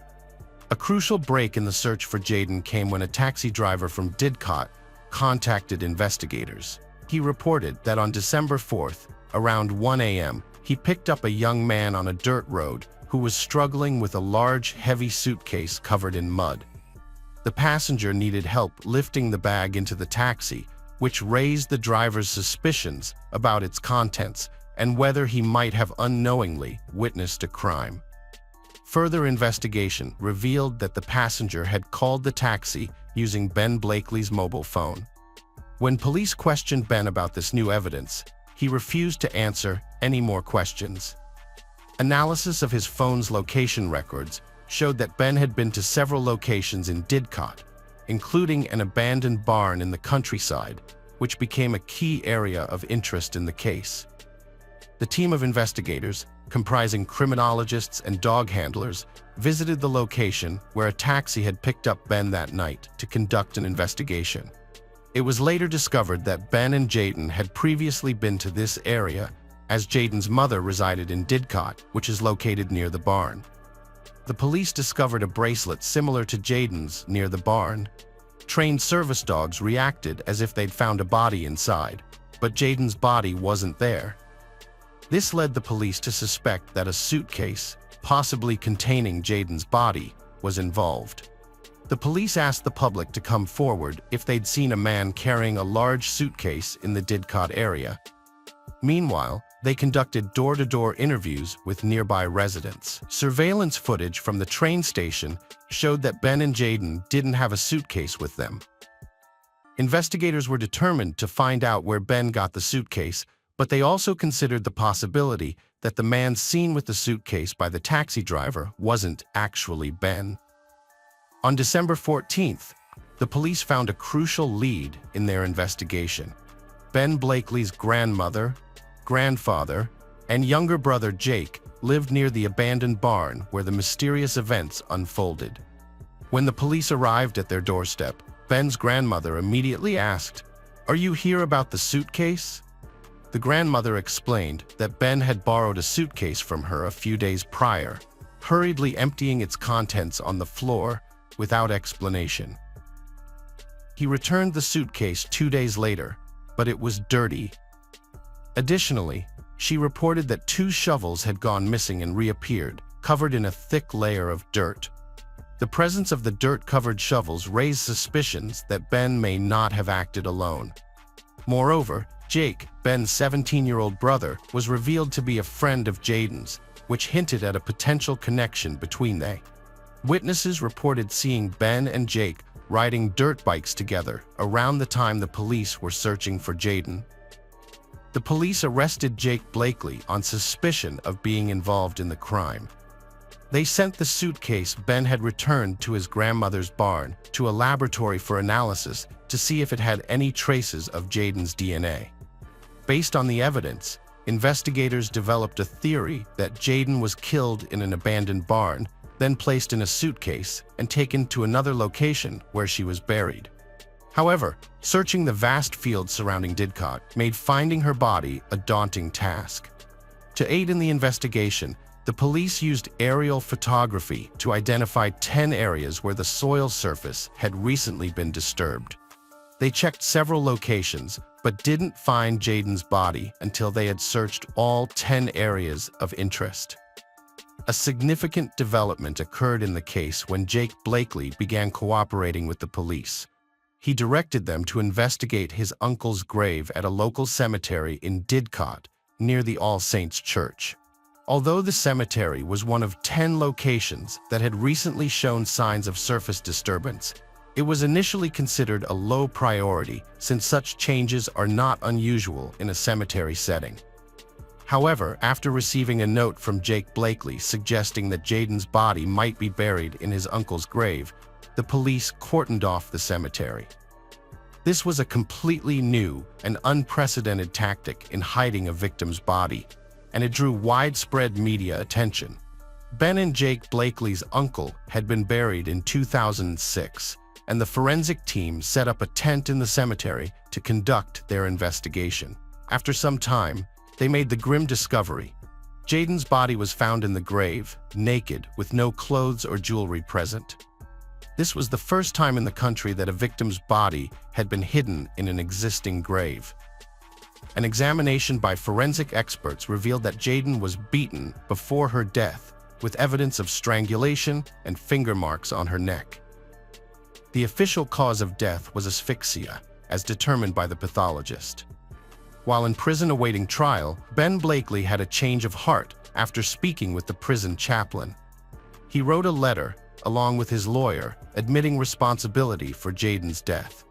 A crucial break in the search for Jaden came when a taxi driver from Didcot contacted investigators. He reported that on December 4th, around 1 a.m., he picked up a young man on a dirt road who was struggling with a large, heavy suitcase covered in mud. The passenger needed help lifting the bag into the taxi, which raised the driver's suspicions about its contents and whether he might have unknowingly witnessed a crime. Further investigation revealed that the passenger had called the taxi using Ben Blakely's mobile phone. When police questioned Ben about this new evidence, he refused to answer any more questions. Analysis of his phone's location records showed that Ben had been to several locations in Didcot, including an abandoned barn in the countryside, which became a key area of interest in the case. The team of investigators, comprising criminologists and dog handlers, visited the location where a taxi had picked up Ben that night to conduct an investigation. It was later discovered that Ben and Jaden had previously been to this area, as Jaden's mother resided in Didcot, which is located near the barn. The police discovered a bracelet similar to Jaden's near the barn. Trained service dogs reacted as if they'd found a body inside, but Jaden's body wasn't there. This led the police to suspect that a suitcase, possibly containing Jaden's body, was involved. The police asked the public to come forward if they'd seen a man carrying a large suitcase in the Didcot area. Meanwhile, they conducted door-to-door interviews with nearby residents. Surveillance footage from the train station showed that Ben and Jaden didn't have a suitcase with them. Investigators were determined to find out where Ben got the suitcase, but they also considered the possibility that the man seen with the suitcase by the taxi driver wasn't actually Ben. On December 14th, the police found a crucial lead in their investigation. Ben Blakely's grandmother, grandfather, and younger brother Jake lived near the abandoned barn where the mysterious events unfolded. When the police arrived at their doorstep, Ben's grandmother immediately asked, "Are you here about the suitcase?" The grandmother explained that Ben had borrowed a suitcase from her a few days prior, hurriedly emptying its contents on the floor without explanation. He returned the suitcase 2 days later, but it was dirty. Additionally, she reported that 2 shovels had gone missing and reappeared, covered in a thick layer of dirt. The presence of the dirt-covered shovels raised suspicions that Ben may not have acted alone. Moreover, Jake, Ben's 17-year-old brother, was revealed to be a friend of Jaden's, which hinted at a potential connection between them. Witnesses reported seeing Ben and Jake riding dirt bikes together around the time the police were searching for Jaden. The police arrested Jake Blakely on suspicion of being involved in the crime. They sent the suitcase Ben had returned to his grandmother's barn to a laboratory for analysis to see if it had any traces of Jaden's DNA. Based on the evidence, investigators developed a theory that Jaden was killed in an abandoned barn, then placed in a suitcase and taken to another location where she was buried. However, searching the vast fields surrounding Didcot made finding her body a daunting task. To aid in the investigation, the police used aerial photography to identify 10 areas where the soil surface had recently been disturbed. They checked several locations, but didn't find Jaden's body until they had searched all 10 areas of interest. A significant development occurred in the case when Jake Blakely began cooperating with the police. He directed them to investigate his uncle's grave at a local cemetery in Didcot, near the All Saints Church. Although the cemetery was one of 10 locations that had recently shown signs of surface disturbance, it was initially considered a low priority since such changes are not unusual in a cemetery setting. However, after receiving a note from Jake Blakely suggesting that Jaden's body might be buried in his uncle's grave, the police cordoned off the cemetery. This was a completely new and unprecedented tactic in hiding a victim's body, and it drew widespread media attention. Ben and Jake Blakely's uncle had been buried in 2006, and the forensic team set up a tent in the cemetery to conduct their investigation. After some time, they made the grim discovery. Jaden's body was found in the grave, naked, with no clothes or jewelry present. This was the first time in the country that a victim's body had been hidden in an existing grave. An examination by forensic experts revealed that Jaden was beaten before her death, with evidence of strangulation and finger marks on her neck. The official cause of death was asphyxia, as determined by the pathologist. While in prison awaiting trial, Ben Blakely had a change of heart after speaking with the prison chaplain. He wrote a letter, along with his lawyer, admitting responsibility for Jaden's death.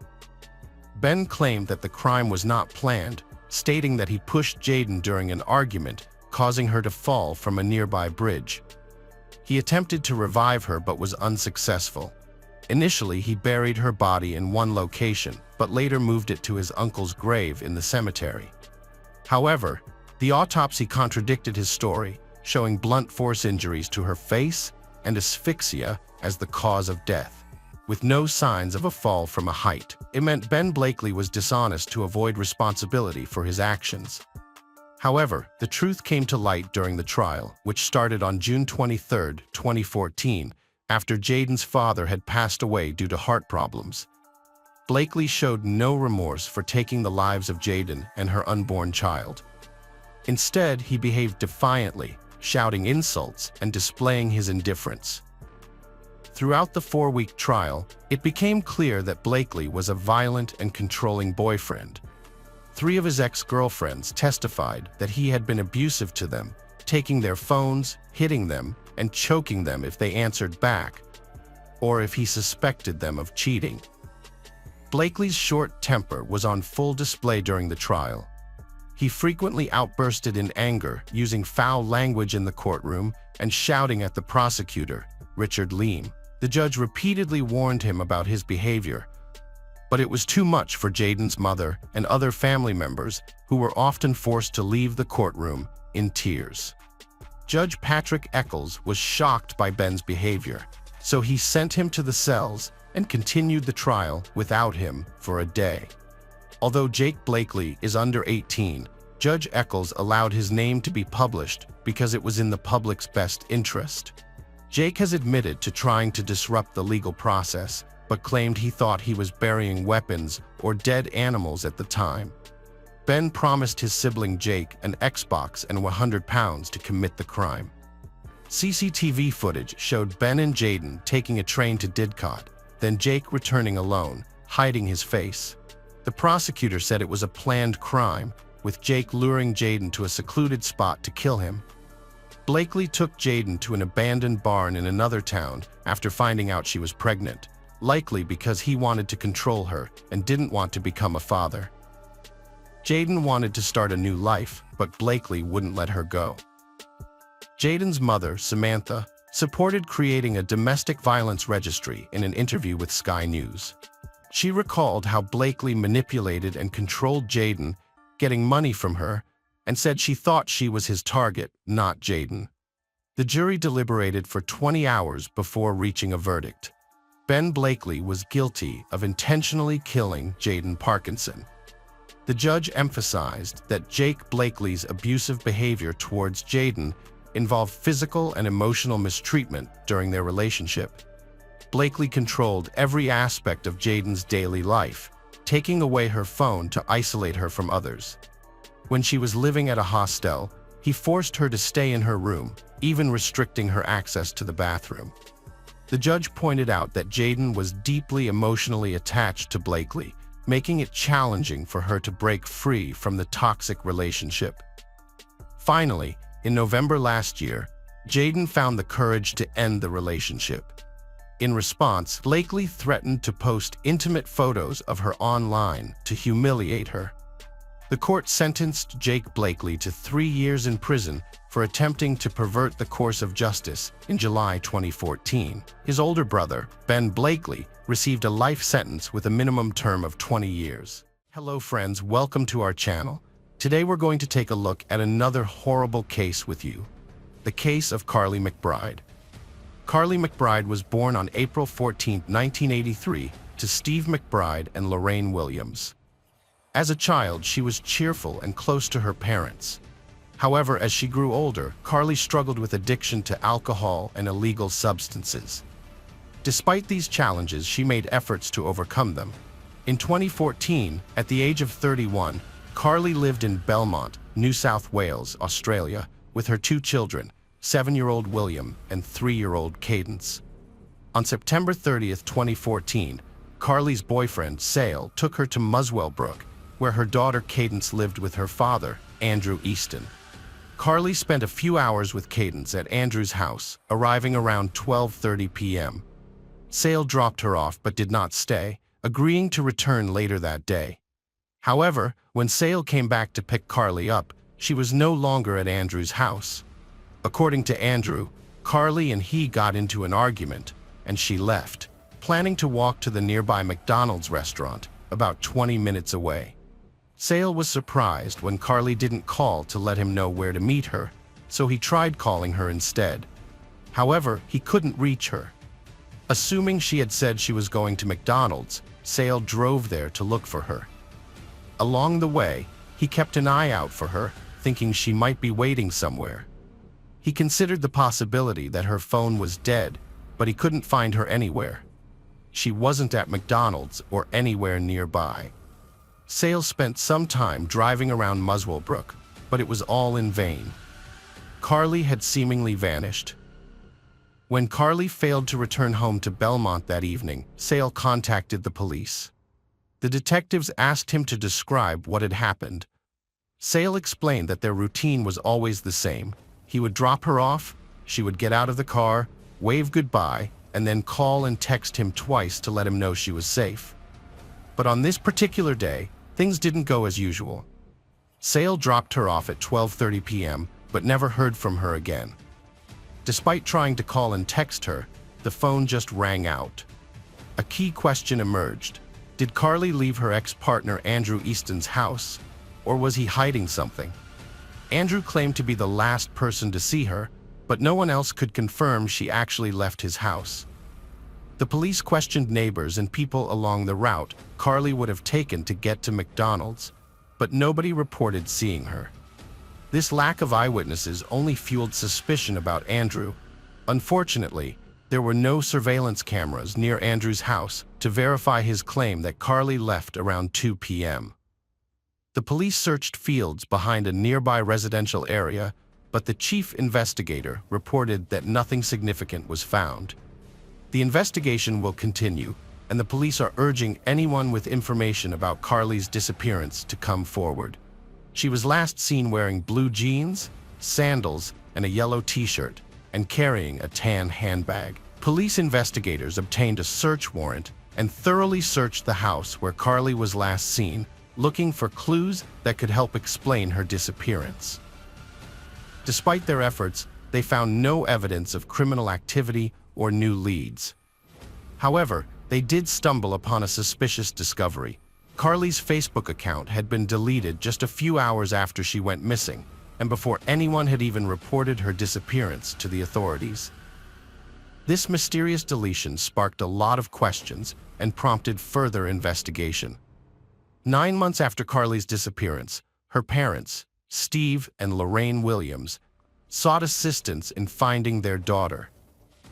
Ben claimed that the crime was not planned, stating that he pushed Jaden during an argument, causing her to fall from a nearby bridge. He attempted to revive her but was unsuccessful. Initially, he buried her body in one location, but later moved it to his uncle's grave in the cemetery. However, the autopsy contradicted his story, showing blunt force injuries to her face and asphyxia as the cause of death, with no signs of a fall from a height. It meant Ben Blakely was dishonest to avoid responsibility for his actions. However, the truth came to light during the trial, which started on June 23, 2014, after Jaden's father had passed away due to heart problems. Blakely showed no remorse for taking the lives of Jaden and her unborn child. Instead, he behaved defiantly, shouting insults and displaying his indifference. Throughout the 4-week trial, it became clear that Blakely was a violent and controlling boyfriend. 3 of his ex-girlfriends testified that he had been abusive to them, taking their phones, hitting them, and choking them if they answered back, or if he suspected them of cheating. Blakely's short temper was on full display during the trial. He frequently outbursted in anger, using foul language in the courtroom and shouting at the prosecutor, Richard Leam. The judge repeatedly warned him about his behavior, but it was too much for Jayden's mother and other family members, who were often forced to leave the courtroom in tears. Judge Patrick Eccles was shocked by Ben's behavior, so he sent him to the cells and continued the trial without him for a day. Although Jake Blakely is under 18, Judge Eccles allowed his name to be published because it was in the public's best interest. Jake has admitted to trying to disrupt the legal process, but claimed he thought he was burying weapons or dead animals at the time. Ben promised his sibling Jake an Xbox and £100 to commit the crime. CCTV footage showed Ben and Jayden taking a train to Didcot, then Jake returning alone, hiding his face. The prosecutor said it was a planned crime, with Jake luring Jayden to a secluded spot to kill him. Blakely took Jayden to an abandoned barn in another town after finding out she was pregnant, likely because he wanted to control her and didn't want to become a father. Jayden wanted to start a new life, but Blakely wouldn't let her go. Jayden's mother, Samantha, supported creating a domestic violence registry in an interview with Sky News. She recalled how Blakely manipulated and controlled Jayden, getting money from her, and said she thought she was his target, not Jayden. The jury deliberated for 20 hours before reaching a verdict. Ben Blakely was guilty of intentionally killing Jayden Parkinson. The judge emphasized that Jake Blakely's abusive behavior towards Jayden involved physical and emotional mistreatment during their relationship. Blakely controlled every aspect of Jayden's daily life, taking away her phone to isolate her from others. When she was living at a hostel, he forced her to stay in her room, even restricting her access to the bathroom. The judge pointed out that Jayden was deeply emotionally attached to Blakely, making it challenging for her to break free from the toxic relationship. Finally, in November last year, Jayden found the courage to end the relationship. In response, Blakely threatened to post intimate photos of her online to humiliate her. The court sentenced Jake Blakely to 3 years in prison for attempting to pervert the course of justice in July 2014. His older brother, Ben Blakely, received a life sentence with a minimum term of 20 years. Hello friends, welcome to our channel. Today we're going to take a look at another horrible case with you, the case of Carly McBride. Carly McBride was born on April 14, 1983, to Steve McBride and Lorraine Williams. As a child, she was cheerful and close to her parents. However, as she grew older, Carly struggled with addiction to alcohol and illegal substances. Despite these challenges, she made efforts to overcome them. In 2014, at the age of 31, Carly lived in Belmont, New South Wales, Australia, with her 2 children, 7-year-old William and 3-year-old Cadence. On September 30, 2014, Carly's boyfriend, Sale, took her to Muswellbrook, where her daughter Cadence lived with her father, Andrew Easton. Carly spent a few hours with Cadence at Andrew's house, arriving around 12:30 p.m. Sale dropped her off but did not stay, agreeing to return later that day. However, when Sale came back to pick Carly up, she was no longer at Andrew's house. According to Andrew, Carly and he got into an argument, and she left, planning to walk to the nearby McDonald's restaurant, about 20 minutes away. Sale was surprised when Carly didn't call to let him know where to meet her, so he tried calling her instead. However, he couldn't reach her. Assuming she had said she was going to McDonald's, Sale drove there to look for her. Along the way, he kept an eye out for her, thinking she might be waiting somewhere. He considered the possibility that her phone was dead, but he couldn't find her anywhere. She wasn't at McDonald's or anywhere nearby. Sale spent some time driving around Muswellbrook, but it was all in vain. Carly had seemingly vanished. When Carly failed to return home to Belmont that evening, Sale contacted the police. The detectives asked him to describe what had happened. Sale explained that their routine was always the same. He would drop her off, she would get out of the car, wave goodbye, and then call and text him twice to let him know she was safe. But on this particular day, things didn't go as usual. Sale dropped her off at 12:30 p.m., but never heard from her again. Despite trying to call and text her, the phone just rang out. A key question emerged. Did Carly leave her ex-partner Andrew Easton's house, or was he hiding something? Andrew claimed to be the last person to see her, but no one else could confirm she actually left his house. The police questioned neighbors and people along the route Carly would have taken to get to McDonald's, but nobody reported seeing her. This lack of eyewitnesses only fueled suspicion about Andrew. Unfortunately, there were no surveillance cameras near Andrew's house to verify his claim that Carly left around 2 p.m. The police searched fields behind a nearby residential area, but the chief investigator reported that nothing significant was found. The investigation will continue, and the police are urging anyone with information about Carly's disappearance to come forward. She was last seen wearing blue jeans, sandals, and a yellow t-shirt, and carrying a tan handbag. Police investigators obtained a search warrant and thoroughly searched the house where Carly was last seen, looking for clues that could help explain her disappearance. Despite their efforts, they found no evidence of criminal activity or new leads. However, they did stumble upon a suspicious discovery. Carly's Facebook account had been deleted just a few hours after she went missing, and before anyone had even reported her disappearance to the authorities. This mysterious deletion sparked a lot of questions and prompted further investigation. 9 months after Carly's disappearance, her parents, Steve and Lorraine Williams, sought assistance in finding their daughter.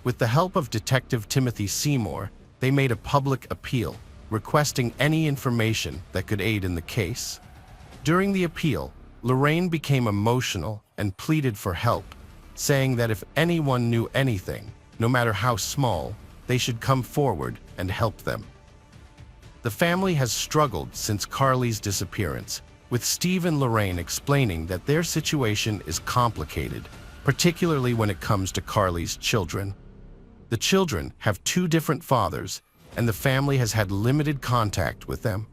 With the help of Detective Timothy Seymour, they made a public appeal, requesting any information that could aid in the case. During the appeal, Lorraine became emotional and pleaded for help, saying that if anyone knew anything, no matter how small, they should come forward and help them. The family has struggled since Carly's disappearance, with Steve and Lorraine explaining that their situation is complicated, particularly when it comes to Carly's children. The children have 2 different fathers, and the family has had limited contact with them.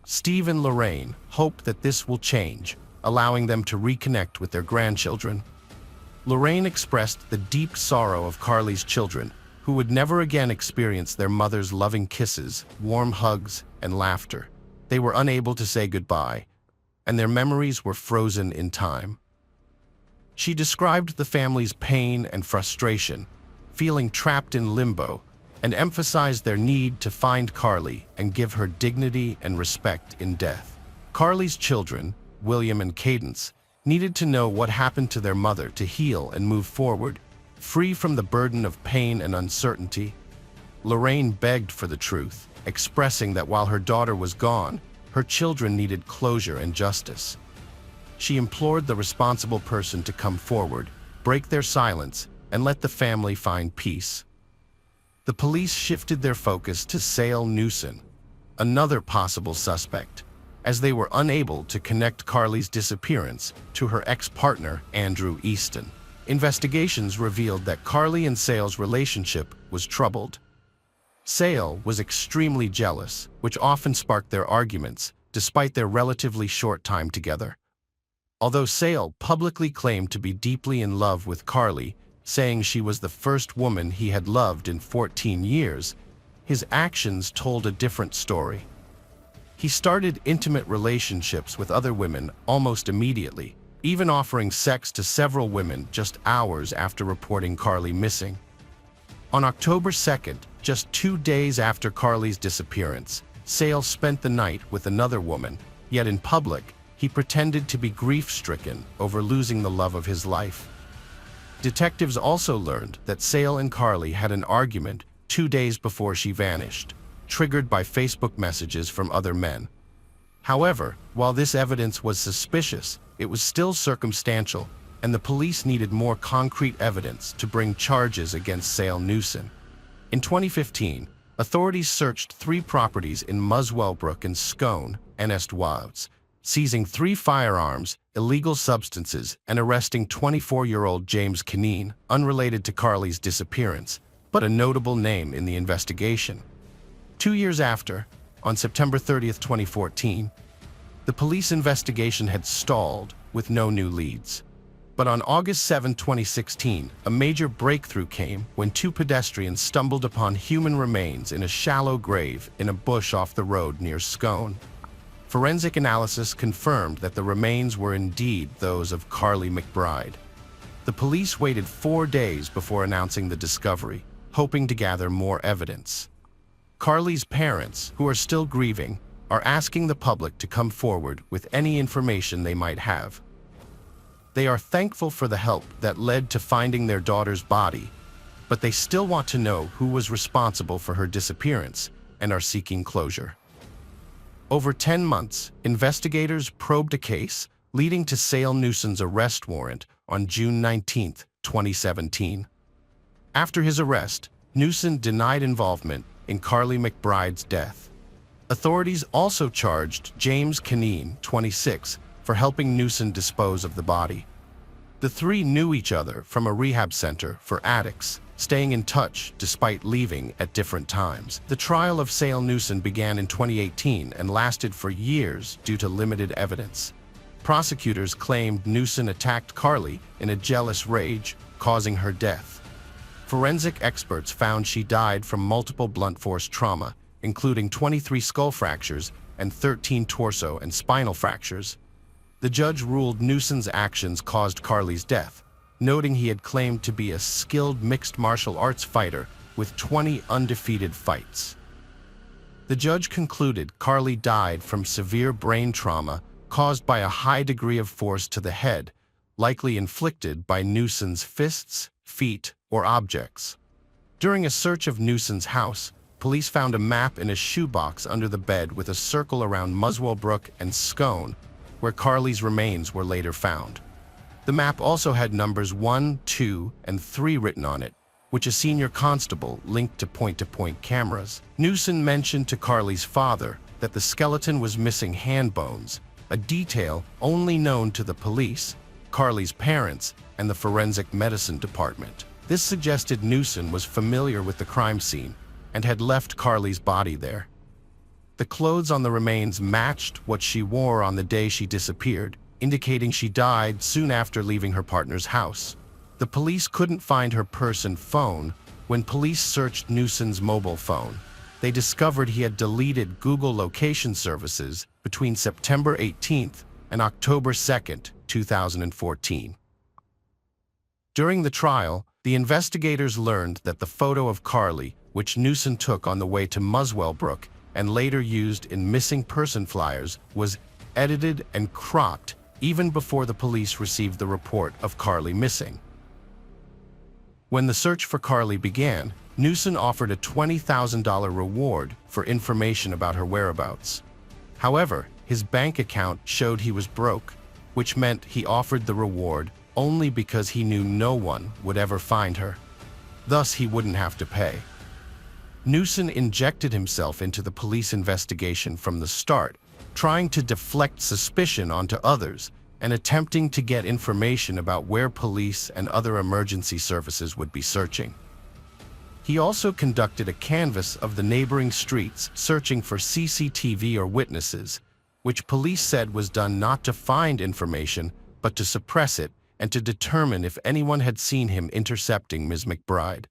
Steve and Lorraine hope that this will change, allowing them to reconnect with their grandchildren. Lorraine expressed the deep sorrow of Carly's children, who would never again experience their mother's loving kisses, warm hugs, and laughter. They were unable to say goodbye, and their memories were frozen in time. She described the family's pain and frustration, feeling trapped in limbo, and emphasized their need to find Carly and give her dignity and respect in death. Carly's children, William and Cadence, needed to know what happened to their mother to heal and move forward, free from the burden of pain and uncertainty. Lorraine begged for the truth, expressing that while her daughter was gone, her children needed closure and justice. She implored the responsible person to come forward, break their silence, and let the family find peace. The police shifted their focus to Sale Newson, another possible suspect, as they were unable to connect Carly's disappearance to her ex-partner, Andrew Easton. Investigations revealed that Carly and Sale's relationship was troubled. Sale was extremely jealous, which often sparked their arguments, despite their relatively short time together. Although Sale publicly claimed to be deeply in love with Carly, saying she was the first woman he had loved in 14 years, his actions told a different story. He started intimate relationships with other women almost immediately, even offering sex to several women just hours after reporting Carly missing. On October 2nd, just 2 days after Carly's disappearance, Sale spent the night with another woman, yet in public, he pretended to be grief-stricken over losing the love of his life. Detectives also learned that Sale and Carly had an argument 2 days before she vanished, triggered by Facebook messages from other men. However, while this evidence was suspicious, it was still circumstantial, and the police needed more concrete evidence to bring charges against Sale Newson. In 2015, authorities searched 3 properties in Muswellbrook and Scone, Wales, seizing 3 firearms, illegal substances, and arresting 24-year-old James Kineen, unrelated to Carly's disappearance, but a notable name in the investigation. 2 years after, On September 30th, 2014, the police investigation had stalled with no new leads. But on August 7, 2016, a major breakthrough came when two pedestrians stumbled upon human remains in a shallow grave in a bush off the road near Scone. Forensic analysis confirmed that the remains were indeed those of Carly McBride. The police waited 4 days before announcing the discovery, hoping to gather more evidence. Carly's parents, who are still grieving, are asking the public to come forward with any information they might have. They are thankful for the help that led to finding their daughter's body, but they still want to know who was responsible for her disappearance and are seeking closure. Over 10 months, investigators probed a case leading to Sale Newson's arrest warrant on June 19, 2017. After his arrest, Newson denied involvement in Carly McBride's death. Authorities also charged James Canine, 26, for helping Newson dispose of the body. The three knew each other from a rehab center for addicts, staying in touch despite leaving at different times. The trial of Sale Newson began in 2018 and lasted for years due to limited evidence. Prosecutors claimed Newson attacked Carly in a jealous rage, causing her death. Forensic experts found she died from multiple blunt force trauma, including 23 skull fractures and 13 torso and spinal fractures. The judge ruled Newson's actions caused Carly's death, noting he had claimed to be a skilled mixed martial arts fighter with 20 undefeated fights. The judge concluded Carly died from severe brain trauma caused by a high degree of force to the head, likely inflicted by Newson's fists, feet, or objects. During a search of Newson's house, police found a map in a shoebox under the bed with a circle around Muswell Brook and Scone, where Carly's remains were later found. The map also had numbers 1, 2, and 3 written on it, which a senior constable linked to point-to-point cameras. Newson mentioned to Carly's father that the skeleton was missing hand bones, a detail only known to the police, Carly's parents, and the forensic medicine department. This suggested Newson was familiar with the crime scene and had left Carly's body there. The clothes on the remains matched what she wore on the day she disappeared, indicating she died soon after leaving her partner's house. The police couldn't find her purse and phone. When police searched Newson's mobile phone, they discovered he had deleted Google location services between September 18th and October 2nd, 2014. During the trial, the investigators learned that the photo of Carly, which Newson took on the way to Muswell Brook and later used in missing person flyers, was edited and cropped even before the police received the report of Carly missing. When the search for Carly began, Newson offered a $20,000 reward for information about her whereabouts. However, his bank account showed he was broke, which meant he offered the reward only because he knew no one would ever find her. Thus, he wouldn't have to pay. Newson injected himself into the police investigation from the start, trying to deflect suspicion onto others and attempting to get information about where police and other emergency services would be searching. He also conducted a canvass of the neighboring streets, searching for CCTV or witnesses, which police said was done not to find information, but to suppress it and to determine if anyone had seen him intercepting Ms. McBride.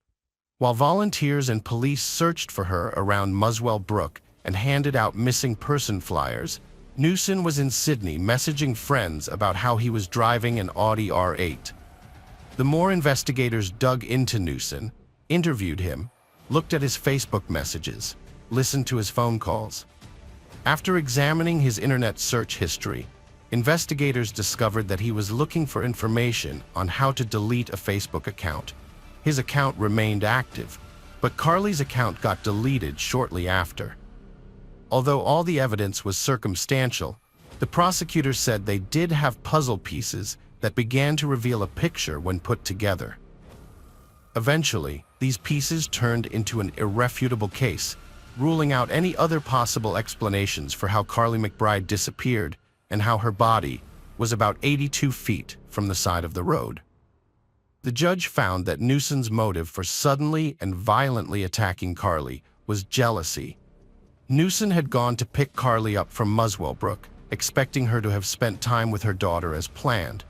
While volunteers and police searched for her around Muswell Brook and handed out missing person flyers, Newson was in Sydney messaging friends about how he was driving an Audi R8. The more investigators dug into Newson, interviewed him, looked at his Facebook messages, listened to his phone calls. After examining his internet search history, investigators discovered that he was looking for information on how to delete a Facebook account. His account remained active, but Carly's account got deleted shortly after. Although all the evidence was circumstantial, the prosecutors said they did have puzzle pieces that began to reveal a picture when put together. Eventually, these pieces turned into an irrefutable case, ruling out any other possible explanations for how Carly McBride disappeared and how her body was about 82 feet from the side of the road. The judge found that Newson's motive for suddenly and violently attacking Carly was jealousy. Newson had gone to pick Carly up from Muswellbrook, expecting her to have spent time with her daughter as planned.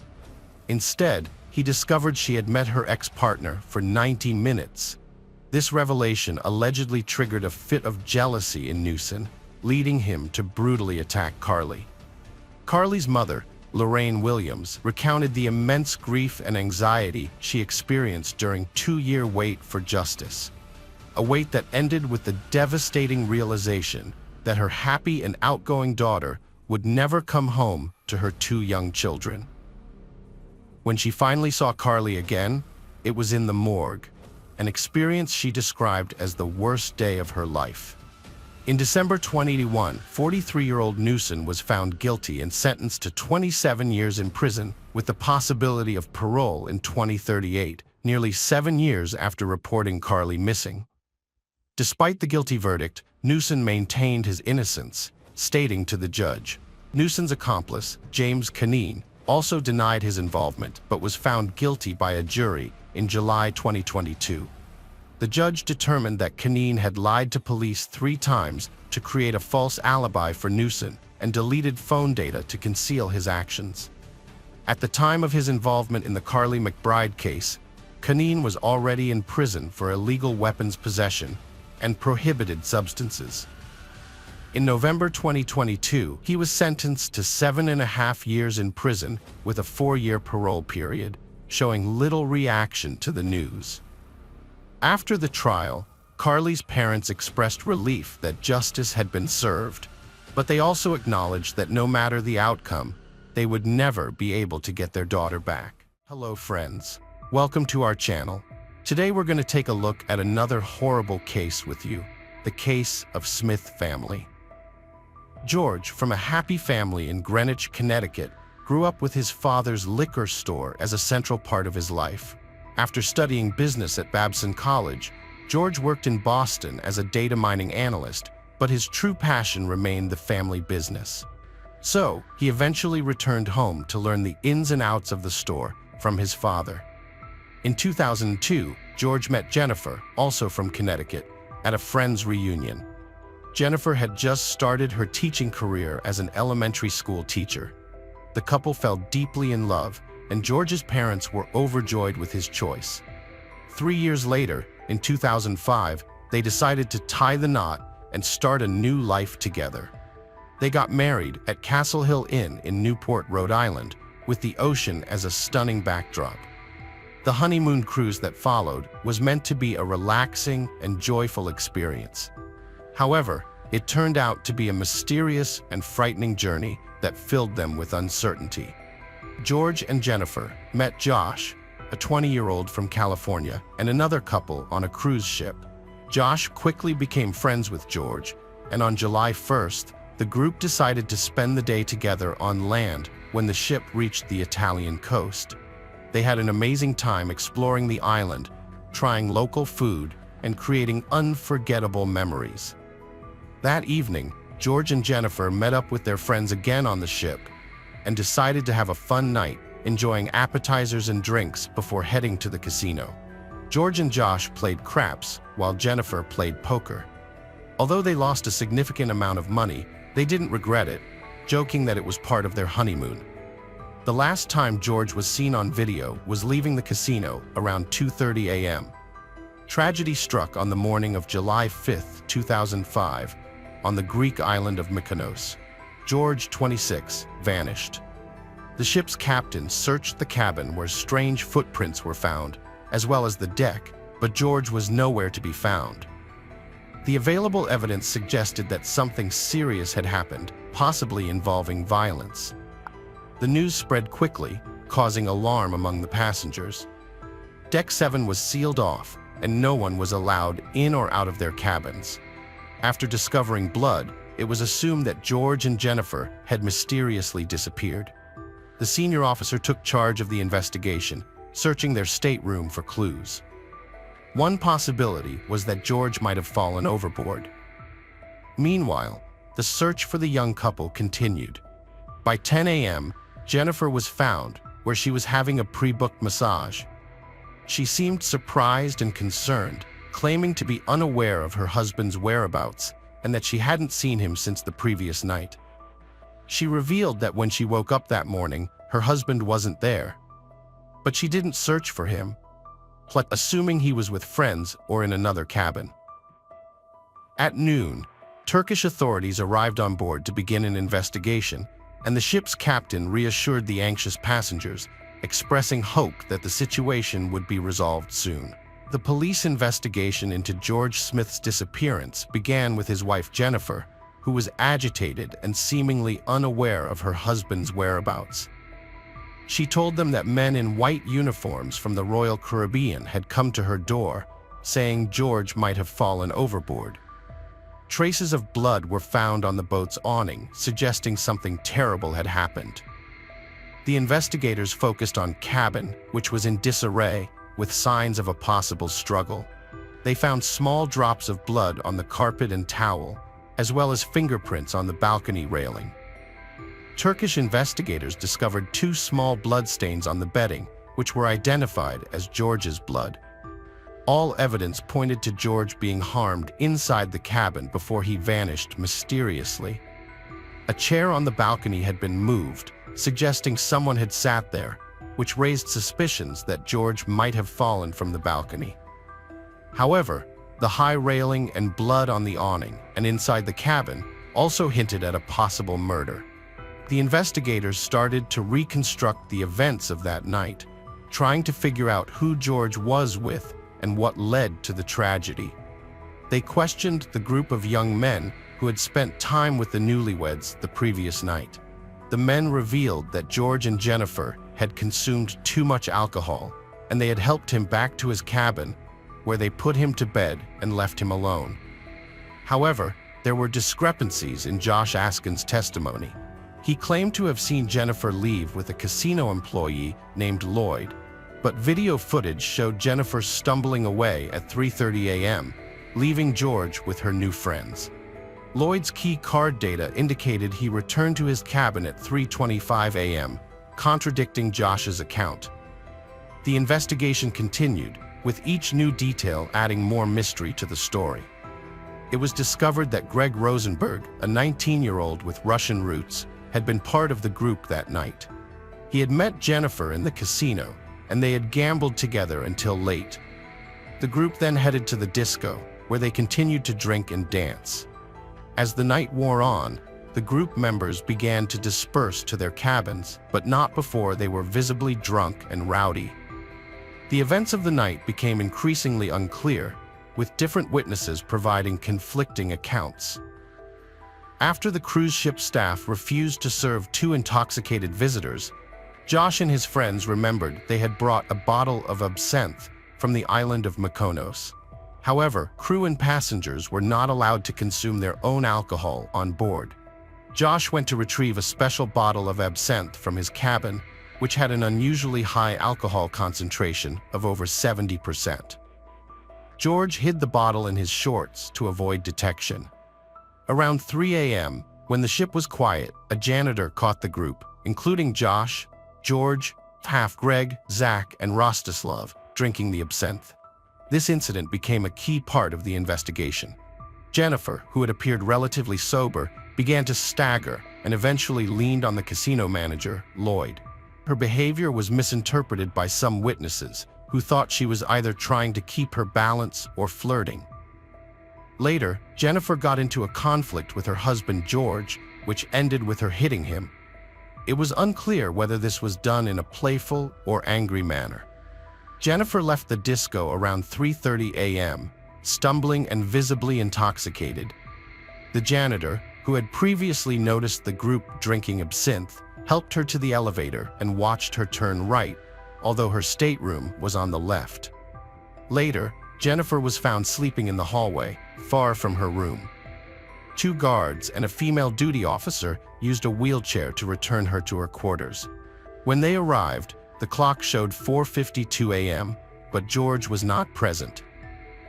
Instead, he discovered she had met her ex-partner for 90 minutes. This revelation allegedly triggered a fit of jealousy in Newson, leading him to brutally attack Carly. Carly's mother, Lorraine Williams, recounted the immense grief and anxiety she experienced during a 2-year wait for justice. A wait that ended with the devastating realization that her happy and outgoing daughter would never come home to her 2 young children. When she finally saw Carly again, it was in the morgue, an experience she described as the worst day of her life. In December 2021, 43-year-old Newson was found guilty and sentenced to 27 years in prison with the possibility of parole in 2038, nearly 7 years after reporting Carly missing. Despite the guilty verdict, Newson maintained his innocence, stating to the judge. Newson's accomplice, James Canine, also denied his involvement but was found guilty by a jury in July 2022. The judge determined that Canine had lied to police 3 times to create a false alibi for Newson and deleted phone data to conceal his actions. At the time of his involvement in the Carly McBride case, Canine was already in prison for illegal weapons possession and prohibited substances. In November 2022, he was sentenced to 7.5 years in prison with a 4-year parole period, showing little reaction to the news. After the trial, Carly's parents expressed relief that justice had been served, but they also acknowledged that no matter the outcome, they would never be able to get their daughter back. Hello friends, welcome to our channel. Today we're going to take a look at another horrible case with you, the case of Smith family. George, from a happy family in Greenwich, Connecticut, grew up with his father's liquor store as a central part of his life. After studying business at Babson College, George worked in Boston as a data mining analyst, but his true passion remained the family business. So, he eventually returned home to learn the ins and outs of the store from his father. In 2002, George met Jennifer, also from Connecticut, at a friend's reunion. Jennifer had just started her teaching career as an elementary school teacher. The couple fell deeply in love, and George's parents were overjoyed with his choice. 3 years later, in 2005, they decided to tie the knot and start a new life together. They got married at Castle Hill Inn in Newport, Rhode Island, with the ocean as a stunning backdrop. The honeymoon cruise that followed was meant to be a relaxing and joyful experience. However, it turned out to be a mysterious and frightening journey that filled them with uncertainty. George and Jennifer met Josh, a 20-year-old from California, and another couple on a cruise ship. Josh quickly became friends with George, and on July 1st, the group decided to spend the day together on land when the ship reached the Italian coast. They had an amazing time exploring the island, trying local food, and creating unforgettable memories. That evening, George and Jennifer met up with their friends again on the ship and decided to have a fun night, enjoying appetizers and drinks before heading to the casino. George and Josh played craps while Jennifer played poker. Although they lost a significant amount of money, they didn't regret it, joking that it was part of their honeymoon. The last time George was seen on video was leaving the casino around 2:30 a.m. Tragedy struck on the morning of July 5, 2005, on the Greek island of Mykonos. George, 26, vanished. The ship's captain searched the cabin where strange footprints were found, as well as the deck, but George was nowhere to be found. The available evidence suggested that something serious had happened, possibly involving violence. The news spread quickly, causing alarm among the passengers. Deck 7 was sealed off, and no one was allowed in or out of their cabins. After discovering blood, it was assumed that George and Jennifer had mysteriously disappeared. The senior officer took charge of the investigation, searching their stateroom for clues. One possibility was that George might have fallen overboard. Meanwhile, the search for the young couple continued. By 10 a.m., Jennifer was found where she was having a pre-booked massage. She seemed surprised and concerned, claiming to be unaware of her husband's whereabouts and that she hadn't seen him since the previous night. She revealed that when she woke up that morning, her husband wasn't there. But she didn't search for him, assuming he was with friends or in another cabin. At noon, Turkish authorities arrived on board to begin an investigation, and the ship's captain reassured the anxious passengers, expressing hope that the situation would be resolved soon. The police investigation into George Smith's disappearance began with his wife Jennifer, who was agitated and seemingly unaware of her husband's whereabouts. She told them that men in white uniforms from the Royal Caribbean had come to her door, saying George might have fallen overboard. Traces of blood were found on the boat's awning, suggesting something terrible had happened. The investigators focused on cabin, which was in disarray, with signs of a possible struggle. They found small drops of blood on the carpet and towel, as well as fingerprints on the balcony railing. Turkish investigators discovered 2 small bloodstains on the bedding, which were identified as George's blood. All evidence pointed to George being harmed inside the cabin before he vanished mysteriously. A chair on the balcony had been moved, suggesting someone had sat there, which raised suspicions that George might have fallen from the balcony. However, the high railing and blood on the awning and inside the cabin also hinted at a possible murder. The investigators started to reconstruct the events of that night, trying to figure out who George was with and what led to the tragedy. They questioned the group of young men who had spent time with the newlyweds the previous night. The men revealed that George and Jennifer had consumed too much alcohol, and they had helped him back to his cabin, where they put him to bed and left him alone. However, there were discrepancies in Josh Askin's testimony. He claimed to have seen Jennifer leave with a casino employee named Lloyd, but video footage showed Jennifer stumbling away at 3:30 a.m., leaving George with her new friends. Lloyd's key card data indicated he returned to his cabin at 3:25 a.m., contradicting Josh's account. The investigation continued, with each new detail adding more mystery to the story. It was discovered that Greg Rosenberg, a 19-year-old with Russian roots, had been part of the group that night. He had met Jennifer in the casino, and they had gambled together until late. The group then headed to the disco, where they continued to drink and dance. As the night wore on, the group members began to disperse to their cabins, but not before they were visibly drunk and rowdy. The events of the night became increasingly unclear, with different witnesses providing conflicting accounts. After the cruise ship staff refused to serve 2 intoxicated visitors, Josh and his friends remembered they had brought a bottle of absinthe from the island of Mykonos. However, crew and passengers were not allowed to consume their own alcohol on board. Josh went to retrieve a special bottle of absinthe from his cabin, which had an unusually high alcohol concentration of over 70%. George hid the bottle in his shorts to avoid detection. Around 3 a.m., when the ship was quiet, a janitor caught the group, including Josh, George, Greg, Zach, and Rostislav, drinking the absinthe. This incident became a key part of the investigation. Jennifer, who had appeared relatively sober, began to stagger and eventually leaned on the casino manager, Lloyd. Her behavior was misinterpreted by some witnesses, who thought she was either trying to keep her balance or flirting. Later, Jennifer got into a conflict with her husband George, which ended with her hitting him. It was unclear whether this was done in a playful or angry manner. Jennifer left the disco around 3:30 a.m., stumbling and visibly intoxicated. The janitor, who had previously noticed the group drinking absinthe, helped her to the elevator and watched her turn right, although her stateroom was on the left. Later, Jennifer was found sleeping in the hallway, far from her room. 2 guards and a female duty officer used a wheelchair to return her to her quarters. When they arrived, the clock showed 4:52 a.m., but George was not present.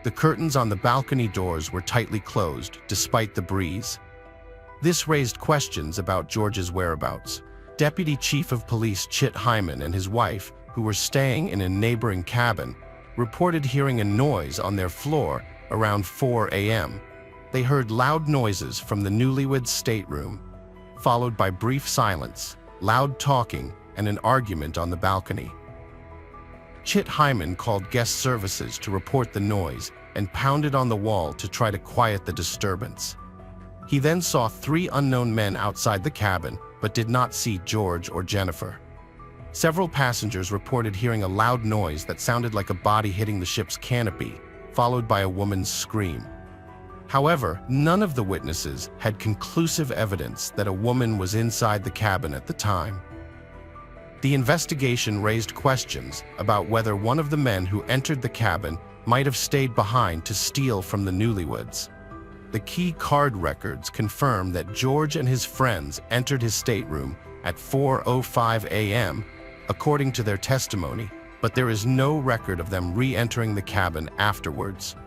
The curtains on the balcony doors were tightly closed, despite the breeze. This raised questions about George's whereabouts. Deputy Chief of Police Chit Hyman and his wife, who were staying in a neighboring cabin, reported hearing a noise on their floor around 4 a.m. they heard loud noises from the newlyweds' stateroom, followed by brief silence, loud talking, and an argument on the balcony. Chit Hyman called guest services to report the noise and pounded on the wall to try to quiet the disturbance. He then saw 3 unknown men outside the cabin, but did not see George or Jennifer. Several passengers reported hearing a loud noise that sounded like a body hitting the ship's canopy, followed by a woman's scream. However, none of the witnesses had conclusive evidence that a woman was inside the cabin at the time. The investigation raised questions about whether one of the men who entered the cabin might have stayed behind to steal from the newlyweds. The key card records confirm that George and his friends entered his stateroom at 4:05 a.m., according to their testimony, but there is no record of them re-entering the cabin afterwards.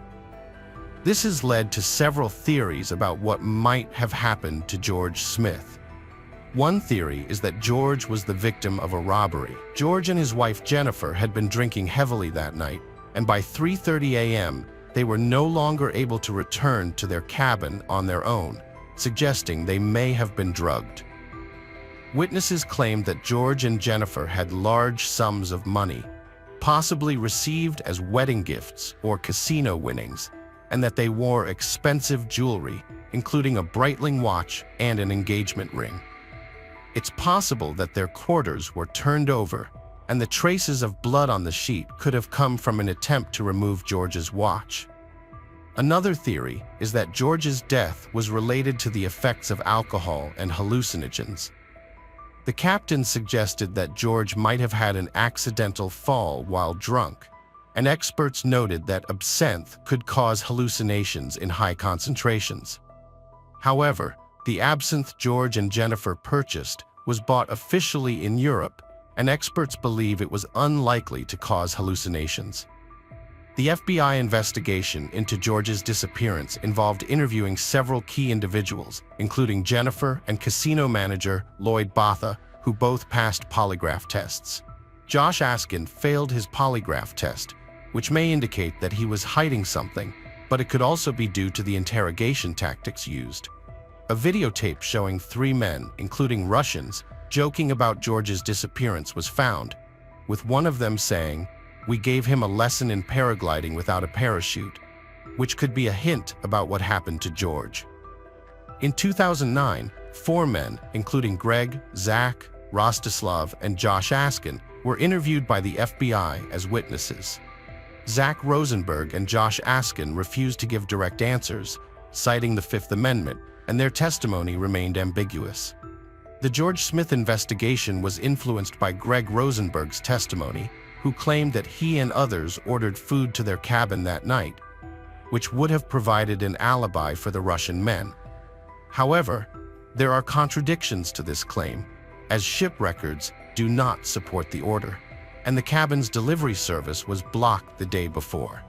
This has led to several theories about what might have happened to George Smith. One theory is that George was the victim of a robbery. George and his wife Jennifer had been drinking heavily that night, and by 3:30 a.m., they were no longer able to return to their cabin on their own, suggesting they may have been drugged. Witnesses claimed that George and Jennifer had large sums of money, possibly received as wedding gifts or casino winnings, and that they wore expensive jewelry, including a Breitling watch and an engagement ring. It's possible that their quarters were turned over, and the traces of blood on the sheet could have come from an attempt to remove George's watch. Another theory is that George's death was related to the effects of alcohol and hallucinogens. The captain suggested that George might have had an accidental fall while drunk, and experts noted that absinthe could cause hallucinations in high concentrations. However, the absinthe George and Jennifer purchased was bought officially in Europe, and experts believe it was unlikely to cause hallucinations. The FBI investigation into George's disappearance involved interviewing several key individuals, including Jennifer and casino manager Lloyd Botha, who both passed polygraph tests. Josh Askin failed his polygraph test, which may indicate that he was hiding something, but it could also be due to the interrogation tactics used. A videotape showing 3 men, including Russians, joking about George's disappearance was found, with one of them saying, "We gave him a lesson in paragliding without a parachute," which could be a hint about what happened to George. In 2009, 4 men, including Greg, Zach, Rostislav, and Josh Askin, were interviewed by the FBI as witnesses. Zach Rosenberg and Josh Askin refused to give direct answers, citing the Fifth Amendment, and their testimony remained ambiguous. The George Smith investigation was influenced by Greg Rosenberg's testimony, who claimed that he and others ordered food to their cabin that night, which would have provided an alibi for the Russian men. However, there are contradictions to this claim, as ship records do not support the order, and the cabin's delivery service was blocked the day before.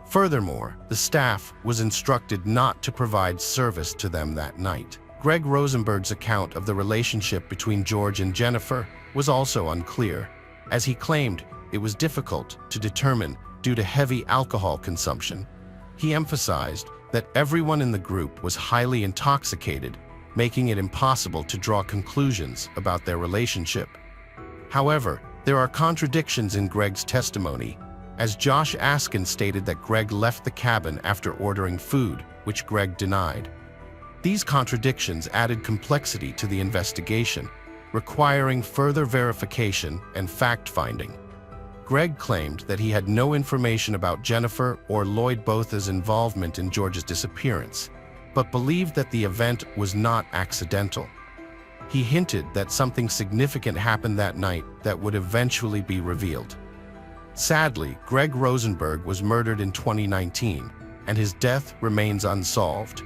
Furthermore, the staff was instructed not to provide service to them that night. Greg Rosenberg's account of the relationship between George and Jennifer was also unclear, as he claimed it was difficult to determine due to heavy alcohol consumption. He emphasized that everyone in the group was highly intoxicated, making it impossible to draw conclusions about their relationship. However, there are contradictions in Greg's testimony, as Josh Askin stated that Greg left the cabin after ordering food, which Greg denied. These contradictions added complexity to the investigation, requiring further verification and fact-finding. Greg claimed that he had no information about Jennifer or Lloyd Botha's involvement in George's disappearance, but believed that the event was not accidental. He hinted that something significant happened that night that would eventually be revealed. Sadly, Greg Rosenberg was murdered in 2019, and his death remains unsolved,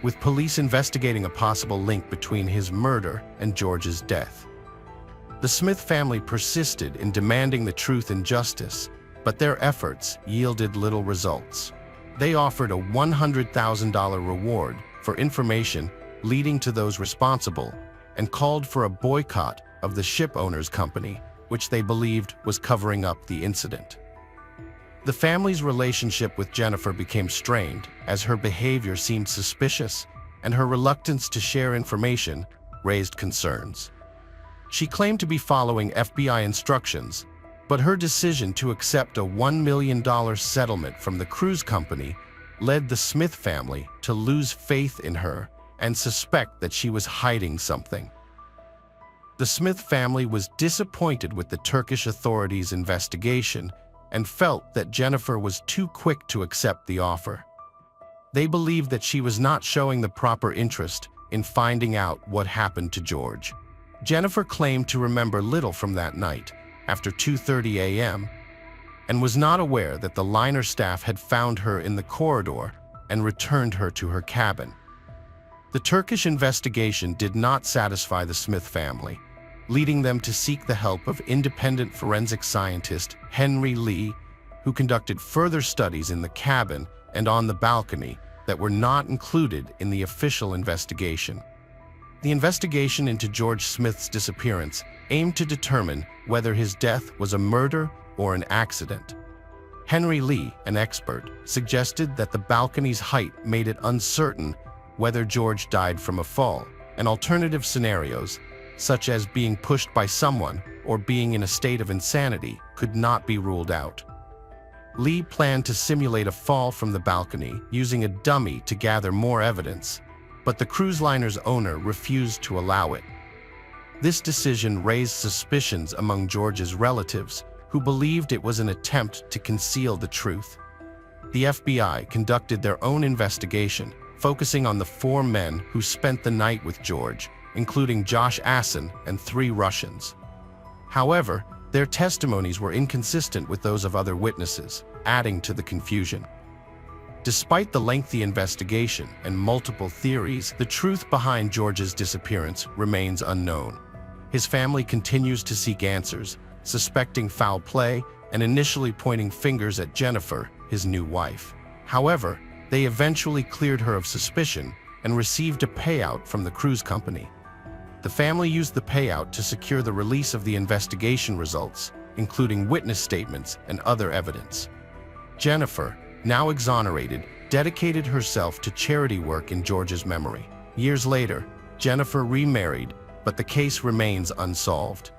with police investigating a possible link between his murder and George's death. The Smith family persisted in demanding the truth and justice, but their efforts yielded little results. They offered a $100,000 reward for information leading to those responsible and called for a boycott of the ship owner's company, which they believed was covering up the incident. The family's relationship with Jennifer became strained as her behavior seemed suspicious, and her reluctance to share information raised concerns. She claimed to be following FBI instructions, but her decision to accept a $1 million settlement from the cruise company led the Smith family to lose faith in her and suspect that she was hiding something. The Smith family was disappointed with the Turkish authorities' investigation and felt that Jennifer was too quick to accept the offer. They believed that she was not showing the proper interest in finding out what happened to George. Jennifer claimed to remember little from that night, after 2:30 a.m., and was not aware that the liner staff had found her in the corridor and returned her to her cabin. The Turkish investigation did not satisfy the Smith family, leading them to seek the help of independent forensic scientist Henry Lee, who conducted further studies in the cabin and on the balcony that were not included in the official investigation. The investigation into George Smith's disappearance aimed to determine whether his death was a murder or an accident. Henry Lee, an expert, suggested that the balcony's height made it uncertain whether George died from a fall, and alternative scenarios, such as being pushed by someone or being in a state of insanity, could not be ruled out. Lee planned to simulate a fall from the balcony using a dummy to gather more evidence, but the cruise liner's owner refused to allow it. This decision raised suspicions among George's relatives, who believed it was an attempt to conceal the truth. The FBI conducted their own investigation, focusing on the 4 men who spent the night with George, including Josh Assen and 3 Russians. However, their testimonies were inconsistent with those of other witnesses, adding to the confusion. Despite the lengthy investigation and multiple theories, the truth behind George's disappearance remains unknown. His family continues to seek answers, suspecting foul play and initially pointing fingers at Jennifer, his new wife. However, they eventually cleared her of suspicion and received a payout from the cruise company. The family used the payout to secure the release of the investigation results, including witness statements and other evidence. Jennifer, now exonerated, dedicated herself to charity work in George's memory. Years later, Jennifer remarried, but the case remains unsolved.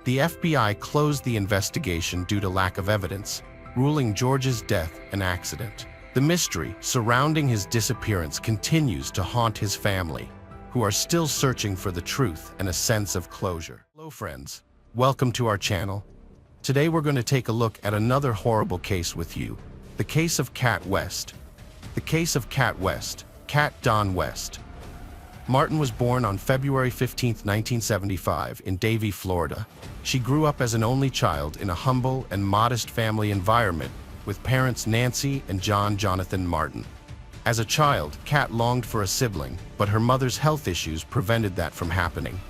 The FBI closed the investigation due to lack of evidence, ruling George's death an accident. The mystery surrounding his disappearance continues to haunt his family, who are still searching for the truth and a sense of closure. Hello friends, welcome to our channel. Today we're going to take a look at another horrible case with you, the case of Kat West. The case of Kat West, Kat Dawn West. Martin was born on February 15, 1975 in Davie, Florida. She grew up as an only child in a humble and modest family environment with parents Nancy and John Jonathan Martin. As a child, Kat longed for a sibling, but her mother's health issues prevented that from happening.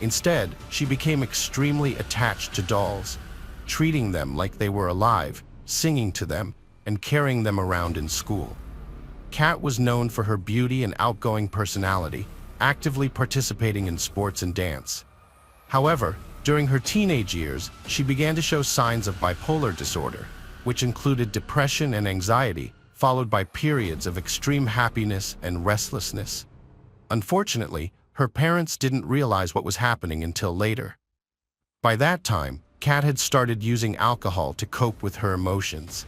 Instead, she became extremely attached to dolls, treating them like they were alive, singing to them, and carrying them around in school. Kat was known for her beauty and outgoing personality, actively participating in sports and dance. However, during her teenage years, she began to show signs of bipolar disorder, which included depression and anxiety, followed by periods of extreme happiness and restlessness. Unfortunately, her parents didn't realize what was happening until later. By that time, Kat had started using alcohol to cope with her emotions.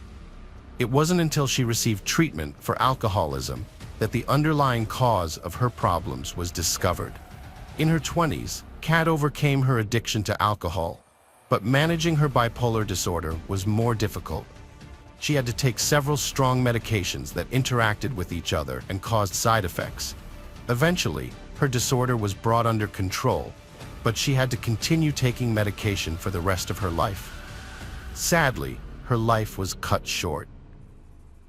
It wasn't until she received treatment for alcoholism that the underlying cause of her problems was discovered. In her 20s, Kat overcame her addiction to alcohol, but managing her bipolar disorder was more difficult. She had to take several strong medications that interacted with each other and caused side effects. Eventually, her disorder was brought under control, but she had to continue taking medication for the rest of her life. Sadly, her life was cut short.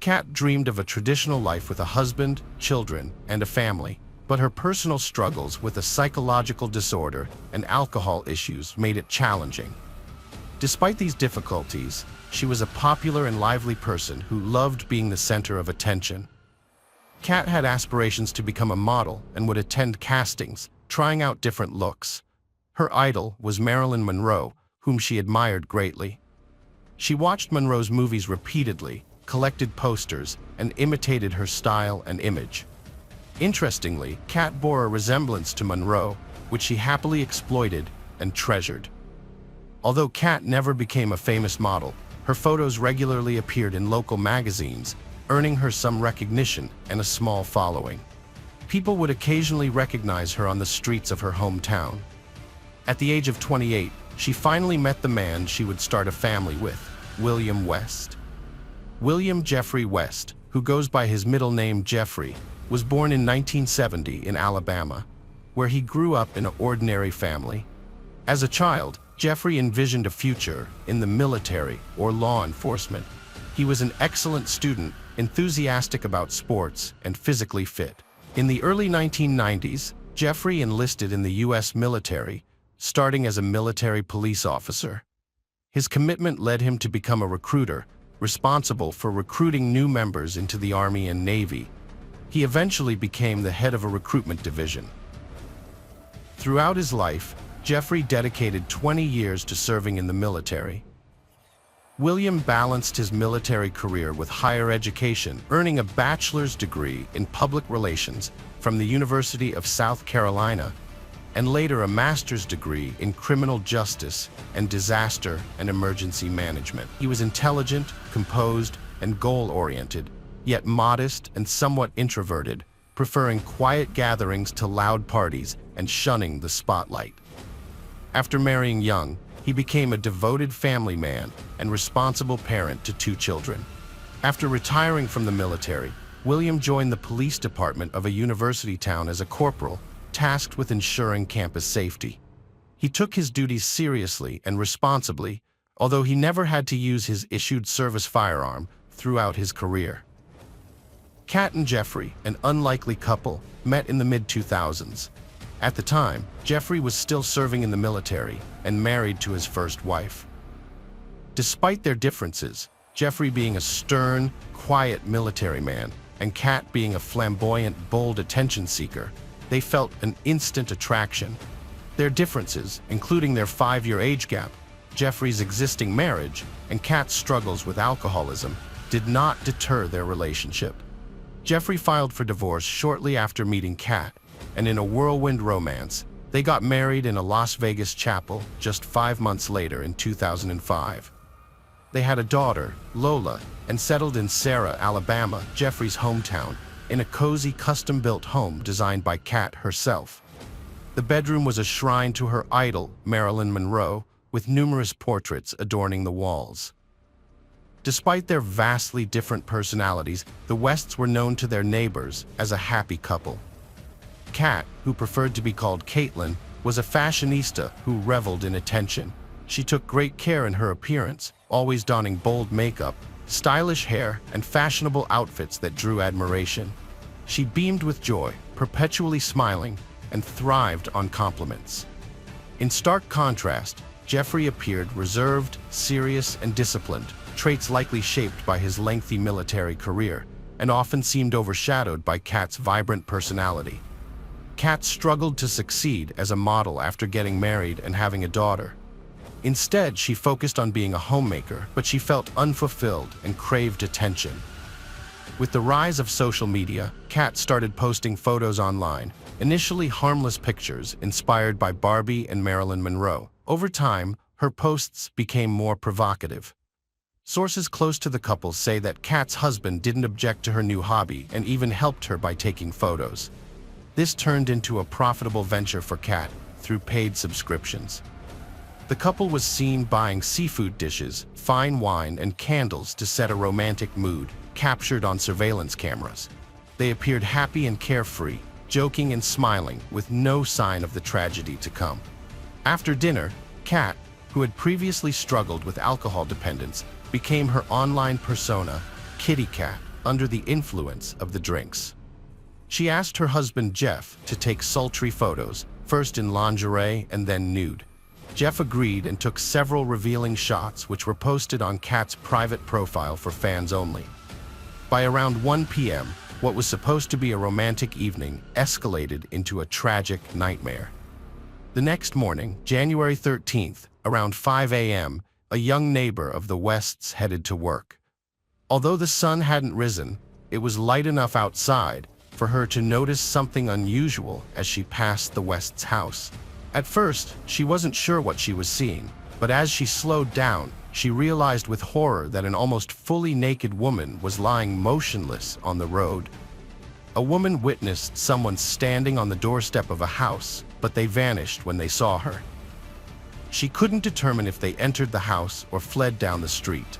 Kat dreamed of a traditional life with a husband, children, and a family, but her personal struggles with a psychological disorder and alcohol issues made it challenging. Despite these difficulties, she was a popular and lively person who loved being the center of attention. Kat had aspirations to become a model and would attend castings, trying out different looks. Her idol was Marilyn Monroe, whom she admired greatly. She watched Monroe's movies repeatedly, collected posters, and imitated her style and image. Interestingly, Kat bore a resemblance to Monroe, which she happily exploited and treasured. Although Kat never became a famous model, her photos regularly appeared in local magazines, earning her some recognition and a small following. People would occasionally recognize her on the streets of her hometown. At the age of 28, she finally met the man she would start a family with, William West. William Jeffrey West, who goes by his middle name Jeffrey, was born in 1970 in Alabama, where he grew up in an ordinary family. As a child, Jeffrey envisioned a future in the military or law enforcement. He was an excellent student, enthusiastic about sports, and physically fit. In the early 1990s, Jeffrey enlisted in the U.S. military, starting as a military police officer. His commitment led him to become a recruiter, responsible for recruiting new members into the Army and Navy. He eventually became the head of a recruitment division. Throughout his life, Jeffrey dedicated 20 years to serving in the military. William balanced his military career with higher education, earning a bachelor's degree in public relations from the University of South Carolina, and later a master's degree in criminal justice and disaster and emergency management. He was intelligent, composed, and goal-oriented, yet modest and somewhat introverted, preferring quiet gatherings to loud parties and shunning the spotlight. After marrying young, he became a devoted family man and responsible parent to 2 children. After retiring from the military, William joined the police department of a university town as a corporal, tasked with ensuring campus safety. He took his duties seriously and responsibly, although he never had to use his issued service firearm throughout his career. Kat and Jeffrey, an unlikely couple, met in the mid-2000s. At the time, Jeffrey was still serving in the military and married to his first wife. Despite their differences, Jeffrey being a stern, quiet military man and Kat being a flamboyant, bold attention seeker, they felt an instant attraction. Their differences, including their 5-year age gap, Jeffrey's existing marriage, and Kat's struggles with alcoholism, did not deter their relationship. Jeffrey filed for divorce shortly after meeting Kat, and in a whirlwind romance, they got married in a Las Vegas chapel just 5 months later in 2005. They had a daughter, Lola, and settled in Sarah, Alabama, Jeffrey's hometown, in a cozy custom-built home designed by Kat herself. The bedroom was a shrine to her idol, Marilyn Monroe, with numerous portraits adorning the walls. Despite their vastly different personalities, the Wests were known to their neighbors as a happy couple. Kat, who preferred to be called Caitlin, was a fashionista who reveled in attention. She took great care in her appearance, always donning bold makeup, stylish hair, and fashionable outfits that drew admiration. She beamed with joy, perpetually smiling, and thrived on compliments. In stark contrast, Jeffrey appeared reserved, serious, and disciplined, traits likely shaped by his lengthy military career, and often seemed overshadowed by Kat's vibrant personality. Kat struggled to succeed as a model after getting married and having a daughter. Instead, she focused on being a homemaker, but she felt unfulfilled and craved attention. With the rise of social media, Kat started posting photos online, initially harmless pictures inspired by Barbie and Marilyn Monroe. Over time, her posts became more provocative. Sources close to the couple say that Kat's husband didn't object to her new hobby and even helped her by taking photos. This turned into a profitable venture for Kat through paid subscriptions. The couple was seen buying seafood dishes, fine wine, and candles to set a romantic mood, captured on surveillance cameras. They appeared happy and carefree, joking and smiling, with no sign of the tragedy to come. After dinner, Kat, who had previously struggled with alcohol dependence, became her online persona, Kitty Cat, under the influence of the drinks. She asked her husband Jeff to take sultry photos, first in lingerie and then nude. Jeff agreed and took several revealing shots which were posted on Kat's private profile for fans only. By around 1 p.m., what was supposed to be a romantic evening escalated into a tragic nightmare. The next morning, January 13th, around 5 a.m., a young neighbor of the Wests, headed to work. Although the sun hadn't risen, it was light enough outside for her to notice something unusual as she passed the Wests' house. At first, she wasn't sure what she was seeing, but as she slowed down, she realized with horror that an almost fully naked woman was lying motionless on the road. A woman witnessed someone standing on the doorstep of a house, but they vanished when they saw her. She couldn't determine if they entered the house or fled down the street.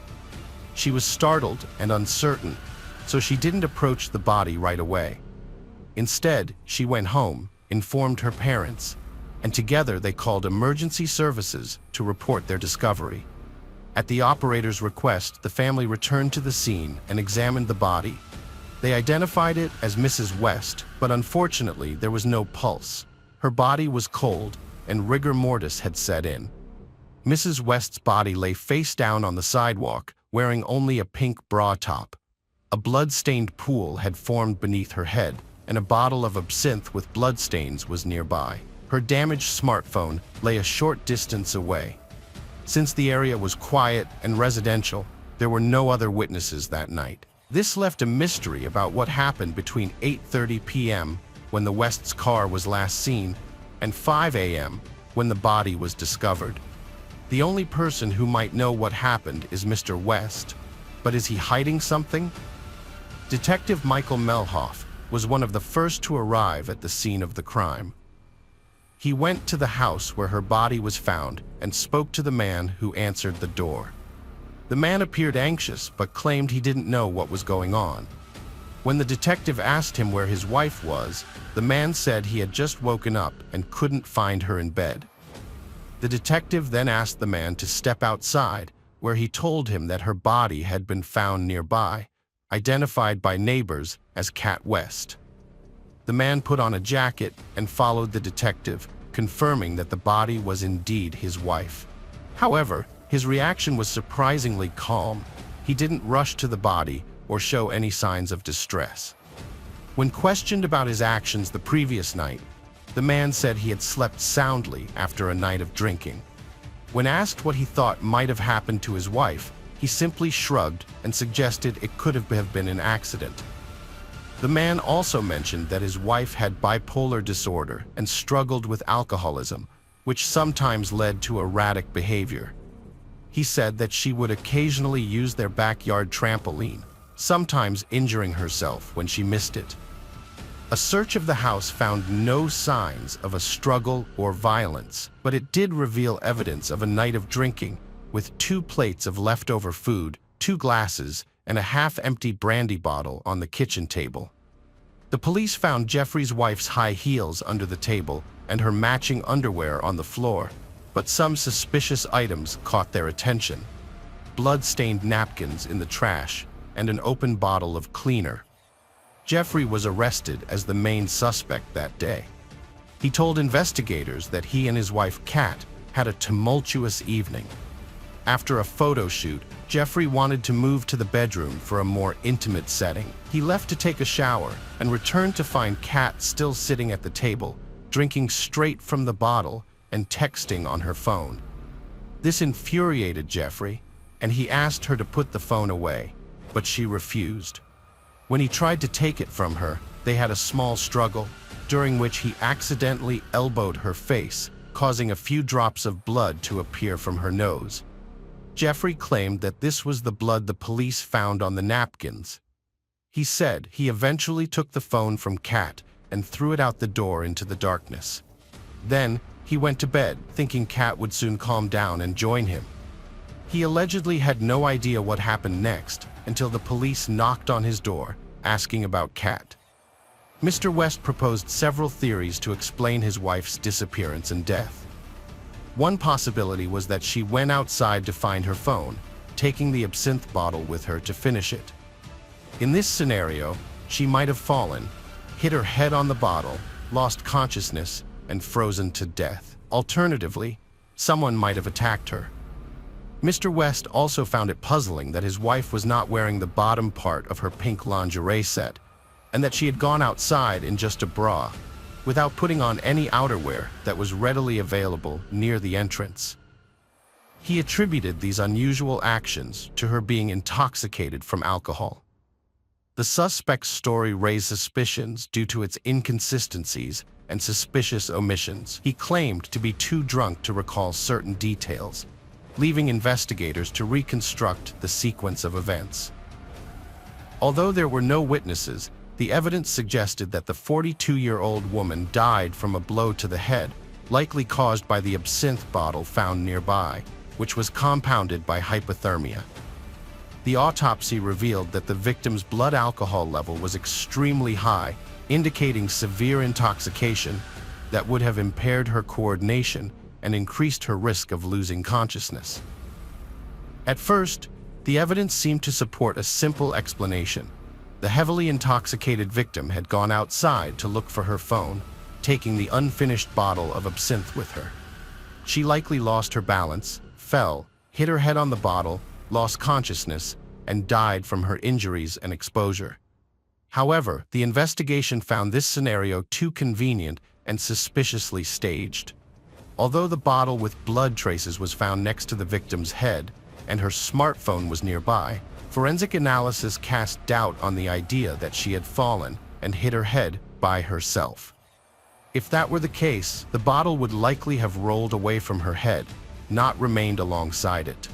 She was startled and uncertain, so she didn't approach the body right away. Instead, she went home, informed her parents, and together they called emergency services to report their discovery. At the operator's request, the family returned to the scene and examined the body. They identified it as Mrs. West, but unfortunately there was no pulse. Her body was cold, and rigor mortis had set in. Mrs. West's body lay face down on the sidewalk, wearing only a pink bra top. A blood-stained pool had formed beneath her head, and a bottle of absinthe with bloodstains was nearby. Her damaged smartphone lay a short distance away. Since the area was quiet and residential, there were no other witnesses that night. This left a mystery about what happened between 8:30 p.m., when the West's car was last seen, and 5 a.m., when the body was discovered. The only person who might know what happened is Mr. West, but is he hiding something? Detective Michael Melhoff was one of the first to arrive at the scene of the crime. He went to the house where her body was found and spoke to the man who answered the door. The man appeared anxious but claimed he didn't know what was going on. When the detective asked him where his wife was, the man said he had just woken up and couldn't find her in bed. The detective then asked the man to step outside, where he told him that her body had been found nearby, identified by neighbors as Cat West. The man put on a jacket and followed the detective, confirming that the body was indeed his wife. However, his reaction was surprisingly calm. He didn't rush to the body or show any signs of distress. When questioned about his actions the previous night, the man said he had slept soundly after a night of drinking. When asked what he thought might have happened to his wife, he simply shrugged and suggested it could have been an accident. The man also mentioned that his wife had bipolar disorder and struggled with alcoholism, which sometimes led to erratic behavior. He said that she would occasionally use their backyard trampoline, sometimes injuring herself when she missed it. A search of the house found no signs of a struggle or violence, but it did reveal evidence of a night of drinking, with 2 plates of leftover food, 2 glasses, and a half-empty brandy bottle on the kitchen table. The police found Jeffrey's wife's high heels under the table and her matching underwear on the floor, but some suspicious items caught their attention: blood-stained napkins in the trash and an open bottle of cleaner. Jeffrey was arrested as the main suspect that day. He told investigators that he and his wife Kat had a tumultuous evening. After a photo shoot, Jeffrey wanted to move to the bedroom for a more intimate setting. He left to take a shower and returned to find Kat still sitting at the table, drinking straight from the bottle and texting on her phone. This infuriated Jeffrey, and he asked her to put the phone away, but she refused. When he tried to take it from her, they had a small struggle, during which he accidentally elbowed her face, causing a few drops of blood to appear from her nose. Jeffrey claimed that this was the blood the police found on the napkins. He said he eventually took the phone from Kat and threw it out the door into the darkness. Then, he went to bed, thinking Kat would soon calm down and join him. He allegedly had no idea what happened next until the police knocked on his door, asking about Kat. Mr. West proposed several theories to explain his wife's disappearance and death. One possibility was that she went outside to find her phone, taking the absinthe bottle with her to finish it. In this scenario, she might have fallen, hit her head on the bottle, lost consciousness, and frozen to death. Alternatively, someone might have attacked her. Mr. West also found it puzzling that his wife was not wearing the bottom part of her pink lingerie set, and that she had gone outside in just a bra, without putting on any outerwear that was readily available near the entrance. He attributed these unusual actions to her being intoxicated from alcohol. The suspect's story raised suspicions due to its inconsistencies and suspicious omissions. He claimed to be too drunk to recall certain details, leaving investigators to reconstruct the sequence of events. Although there were no witnesses, the evidence suggested that the 42-year-old woman died from a blow to the head, likely caused by the absinthe bottle found nearby, which was compounded by hypothermia. The autopsy revealed that the victim's blood alcohol level was extremely high, indicating severe intoxication that would have impaired her coordination and increased her risk of losing consciousness. At first, the evidence seemed to support a simple explanation. The heavily intoxicated victim had gone outside to look for her phone, taking the unfinished bottle of absinthe with her. She likely lost her balance, fell, hit her head on the bottle, lost consciousness, and died from her injuries and exposure. However, the investigation found this scenario too convenient and suspiciously staged. Although the bottle with blood traces was found next to the victim's head and her smartphone was nearby, forensic analysis cast doubt on the idea that she had fallen and hit her head by herself. If that were the case, the bottle would likely have rolled away from her head, not remained alongside it.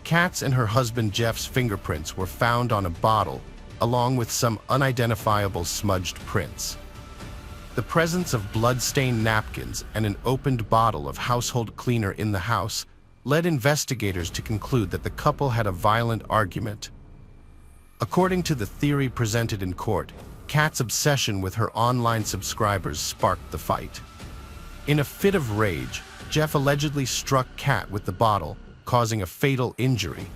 Kat's and her husband Jeff's fingerprints were found on a bottle, along with some unidentifiable smudged prints. The presence of blood-stained napkins and an opened bottle of household cleaner in the house led investigators to conclude that the couple had a violent argument. According to the theory presented in court, Kat's obsession with her online subscribers sparked the fight. In a fit of rage, Jeff allegedly struck Kat with the bottle, causing a fatal injury.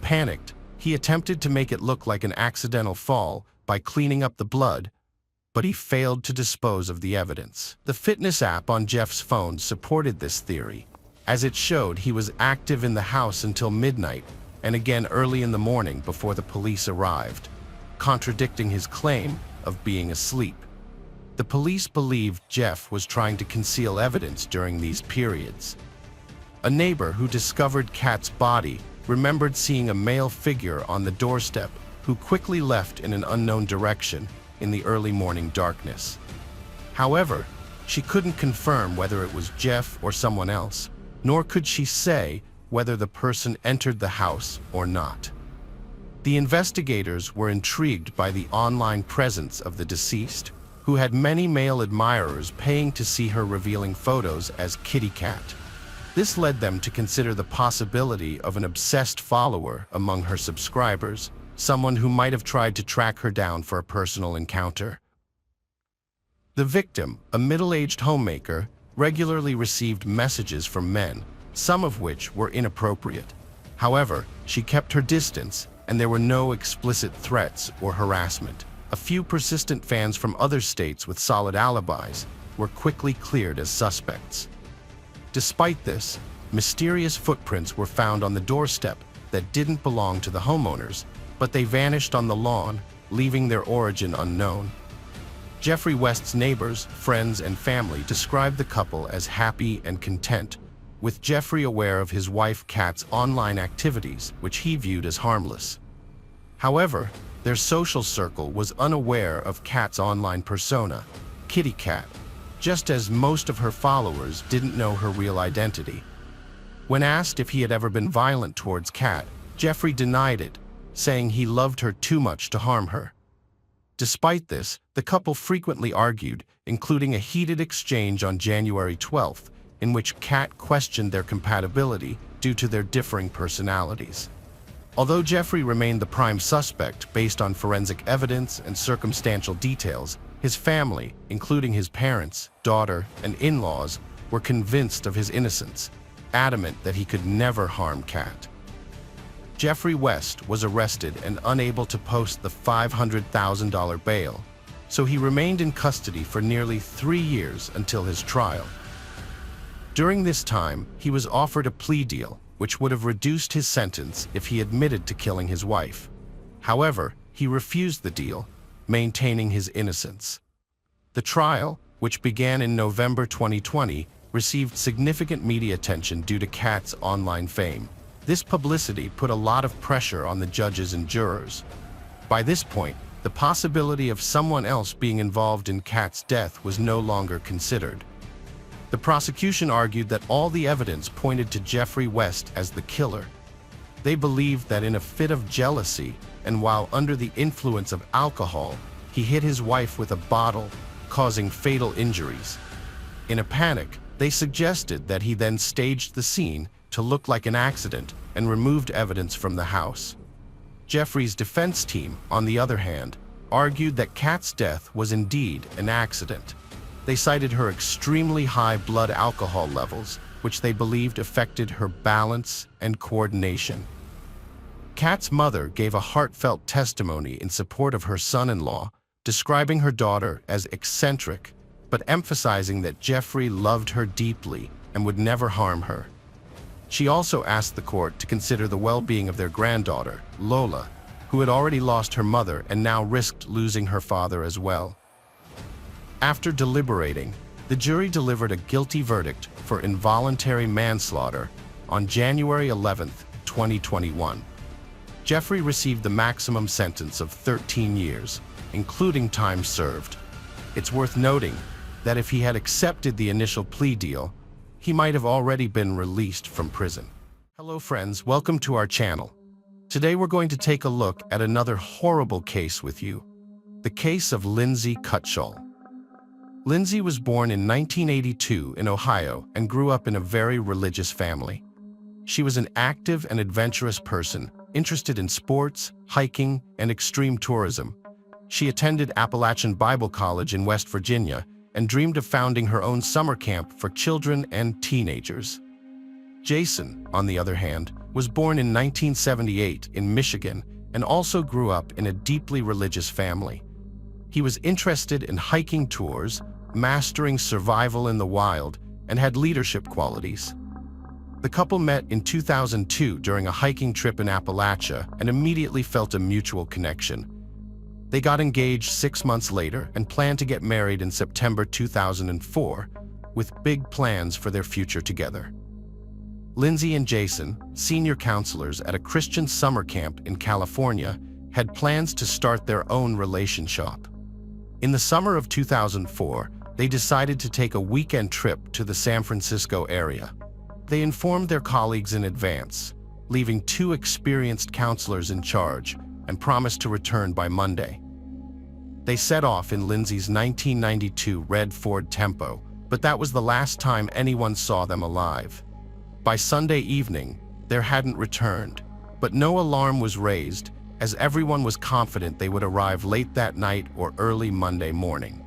Panicked, he attempted to make it look like an accidental fall by cleaning up the blood, but he failed to dispose of the evidence. The fitness app on Jeff's phone supported this theory, as it showed he was active in the house until midnight and again early in the morning before the police arrived, contradicting his claim of being asleep. The police believed Jeff was trying to conceal evidence during these periods. A neighbor who discovered Kat's body remembered seeing a male figure on the doorstep who quickly left in an unknown direction in the early morning darkness. However, she couldn't confirm whether it was Jeff or someone else, nor could she say whether the person entered the house or not. The investigators were intrigued by the online presence of the deceased, who had many male admirers paying to see her revealing photos as Kitty Cat. This led them to consider the possibility of an obsessed follower among her subscribers, someone who might have tried to track her down for a personal encounter. The victim, a middle-aged homemaker, regularly received messages from men, some of which were inappropriate. However, she kept her distance, and there were no explicit threats or harassment. A few persistent fans from other states with solid alibis were quickly cleared as suspects. Despite this, mysterious footprints were found on the doorstep that didn't belong to the homeowners, but they vanished on the lawn, leaving their origin unknown. Jeffrey West's neighbors, friends, and family described the couple as happy and content, with Jeffrey aware of his wife Kat's online activities, which he viewed as harmless. However, their social circle was unaware of Kat's online persona, Kitty Cat, just as most of her followers didn't know her real identity. When asked if he had ever been violent towards Kat, Jeffrey denied it, saying he loved her too much to harm her. Despite this, the couple frequently argued, including a heated exchange on January 12th, in which Kat questioned their compatibility due to their differing personalities. Although Jeffrey remained the prime suspect based on forensic evidence and circumstantial details, his family, including his parents, daughter, and in-laws, were convinced of his innocence, adamant that he could never harm Kat. Jeffrey West was arrested and unable to post the $500,000 bail, so he remained in custody for nearly 3 years until his trial. During this time, he was offered a plea deal, which would have reduced his sentence if he admitted to killing his wife. However, he refused the deal, maintaining his innocence. The trial, which began in November 2020, received significant media attention due to Kat's online fame. This publicity put a lot of pressure on the judges and jurors. By this point, the possibility of someone else being involved in Kat's death was no longer considered. The prosecution argued that all the evidence pointed to Jeffrey West as the killer. They believed that in a fit of jealousy and while under the influence of alcohol, he hit his wife with a bottle, causing fatal injuries. In a panic, they suggested that he then staged the scene to look like an accident and removed evidence from the house. Jeffrey's defense team, on the other hand, argued that Kat's death was indeed an accident. They cited her extremely high blood alcohol levels, which they believed affected her balance and coordination. Kat's mother gave a heartfelt testimony in support of her son-in-law, describing her daughter as eccentric, but emphasizing that Jeffrey loved her deeply and would never harm her. She also asked the court to consider the well-being of their granddaughter, Lola, who had already lost her mother and now risked losing her father as well. After deliberating, the jury delivered a guilty verdict for involuntary manslaughter on January 11, 2021. Jeffrey received the maximum sentence of 13 years, including time served. It's worth noting that if he had accepted the initial plea deal, he might have already been released from prison. Hello friends, welcome to our channel. Today we're going to take a look at another horrible case with you, the case of Lindsay Cutshall. Lindsay was born in 1982 in Ohio and grew up in a very religious family. She was an active and adventurous person, interested in sports, hiking, and extreme tourism. She attended Appalachian Bible College in West Virginia and dreamed of founding her own summer camp for children and teenagers. Jason, on the other hand, was born in 1978 in Michigan and also grew up in a deeply religious family. He was interested in hiking tours, mastering survival in the wild, and had leadership qualities. The couple met in 2002 during a hiking trip in Appalachia and immediately felt a mutual connection. They got engaged 6 months later and planned to get married in September 2004, with big plans for their future together. Lindsay and Jason, senior counselors at a Christian summer camp in California, had plans to start their own relationship. In the summer of 2004, they decided to take a weekend trip to the San Francisco area. They informed their colleagues in advance, leaving 2 experienced counselors in charge, and promised to return by Monday. They set off in Lindsay's 1992 red Ford Tempo, but that was the last time anyone saw them alive. By Sunday evening, they hadn't returned, but no alarm was raised, as everyone was confident they would arrive late that night or early Monday morning.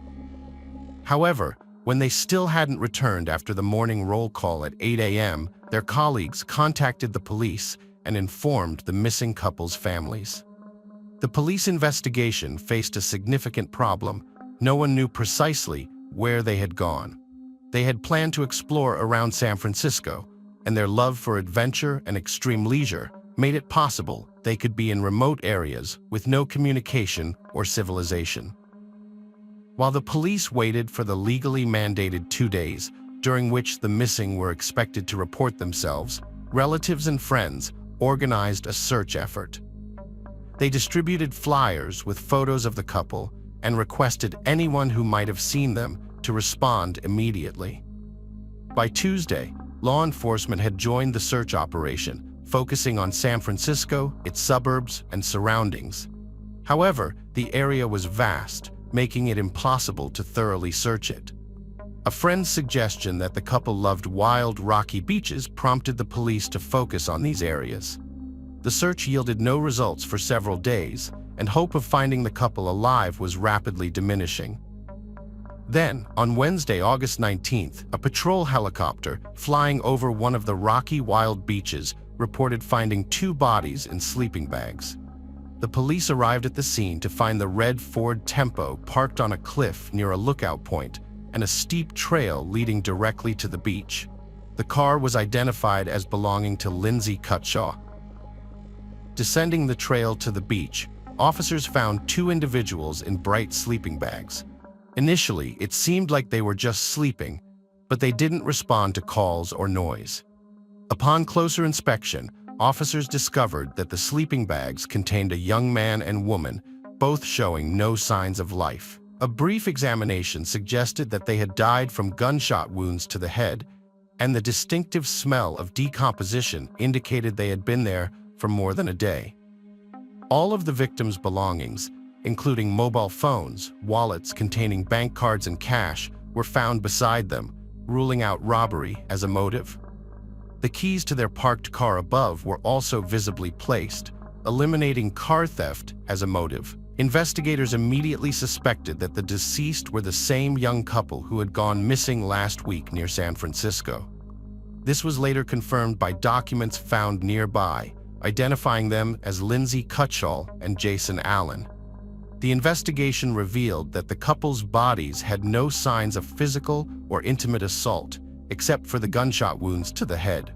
However, when they still hadn't returned after the morning roll call at 8 a.m., their colleagues contacted the police and informed the missing couple's families. The police investigation faced a significant problem. No one knew precisely where they had gone. They had planned to explore around San Francisco, and their love for adventure and extreme leisure made it possible they could be in remote areas with no communication or civilization. While the police waited for the legally mandated 2 days, during which the missing were expected to report themselves, relatives and friends organized a search effort. They distributed flyers with photos of the couple and requested anyone who might have seen them to respond immediately. By Tuesday, law enforcement had joined the search operation, focusing on San Francisco, its suburbs, and surroundings. However, the area was vast, making it impossible to thoroughly search it. A friend's suggestion that the couple loved wild, rocky beaches prompted the police to focus on these areas. The search yielded no results for several days, and hope of finding the couple alive was rapidly diminishing. Then, on Wednesday, August 19th, a patrol helicopter flying over one of the rocky, wild beaches reported finding 2 bodies in sleeping bags. The police arrived at the scene to find the red Ford Tempo parked on a cliff near a lookout point and a steep trail leading directly to the beach. The car was identified as belonging to Lindsay Cutshall. Descending the trail to the beach, officers found 2 individuals in bright sleeping bags. Initially, it seemed like they were just sleeping, but they didn't respond to calls or noise. Upon closer inspection, officers discovered that the sleeping bags contained a young man and woman, both showing no signs of life. A brief examination suggested that they had died from gunshot wounds to the head, and the distinctive smell of decomposition indicated they had been there for more than a day. All of the victims' belongings, including mobile phones, wallets containing bank cards and cash, were found beside them, ruling out robbery as a motive. The keys to their parked car above were also visibly placed, eliminating car theft as a motive. Investigators immediately suspected that the deceased were the same young couple who had gone missing last week near San Francisco. This was later confirmed by documents found nearby, identifying them as Lindsay Cutshall and Jason Allen. The investigation revealed that the couple's bodies had no signs of physical or intimate assault, except for the gunshot wounds to the head.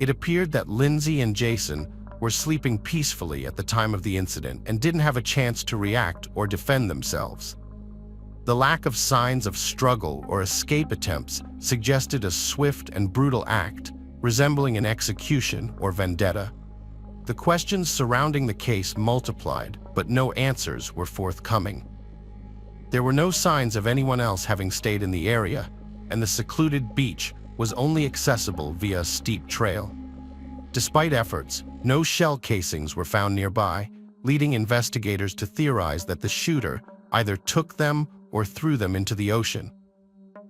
It appeared that Lindsay and Jason were sleeping peacefully at the time of the incident and didn't have a chance to react or defend themselves. The lack of signs of struggle or escape attempts suggested a swift and brutal act, resembling an execution or vendetta. The questions surrounding the case multiplied, but no answers were forthcoming. There were no signs of anyone else having stayed in the area, and the secluded beach was only accessible via a steep trail. Despite efforts, no shell casings were found nearby, leading investigators to theorize that the shooter either took them or threw them into the ocean.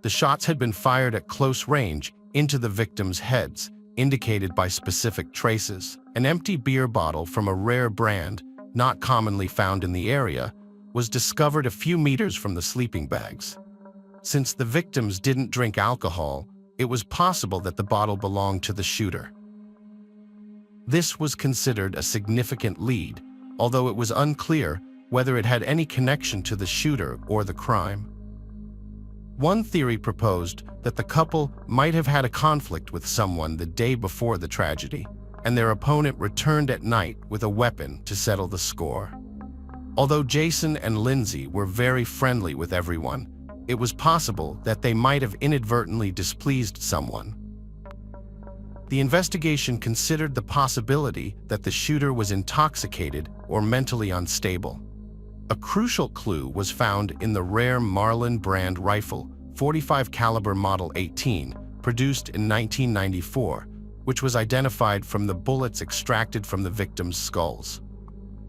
The shots had been fired at close range into the victims' heads, indicated by specific traces. An empty beer bottle from a rare brand, not commonly found in the area, was discovered a few meters from the sleeping bags. Since the victims didn't drink alcohol, it was possible that the bottle belonged to the shooter. This was considered a significant lead, although it was unclear whether it had any connection to the shooter or the crime. One theory proposed that the couple might have had a conflict with someone the day before the tragedy, and their opponent returned at night with a weapon to settle the score. Although Jason and Lindsay were very friendly with everyone, it was possible that they might have inadvertently displeased someone. The investigation considered the possibility that the shooter was intoxicated or mentally unstable. A crucial clue was found in the rare Marlin brand rifle, .45 caliber Model 18, produced in 1994, which was identified from the bullets extracted from the victims' skulls.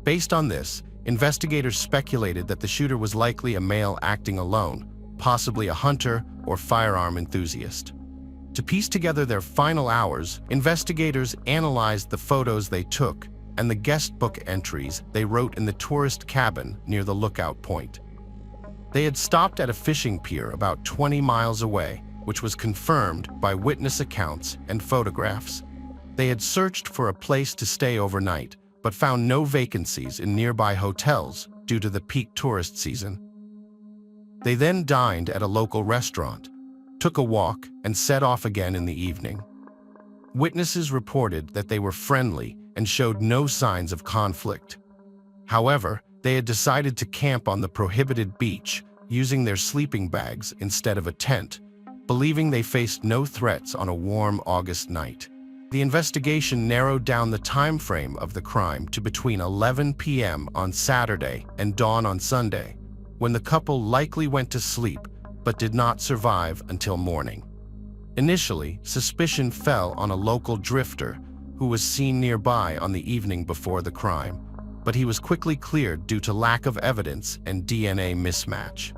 Based on this, investigators speculated that the shooter was likely a male acting alone, possibly a hunter or firearm enthusiast. To piece together their final hours, investigators analyzed the photos they took and the guest book entries they wrote in the tourist cabin near the lookout point. They had stopped at a fishing pier about 20 miles away, which was confirmed by witness accounts and photographs. They had searched for a place to stay overnight, but found no vacancies in nearby hotels due to the peak tourist season. They then dined at a local restaurant, took a walk, and set off again in the evening. Witnesses reported that they were friendly and showed no signs of conflict. However, they had decided to camp on the prohibited beach, using their sleeping bags instead of a tent, believing they faced no threats on a warm August night. The investigation narrowed down the time frame of the crime to between 11 p.m. on Saturday and dawn on Sunday, when the couple likely went to sleep but did not survive until morning. Initially, suspicion fell on a local drifter who was seen nearby on the evening before the crime, but he was quickly cleared due to lack of evidence and DNA mismatch.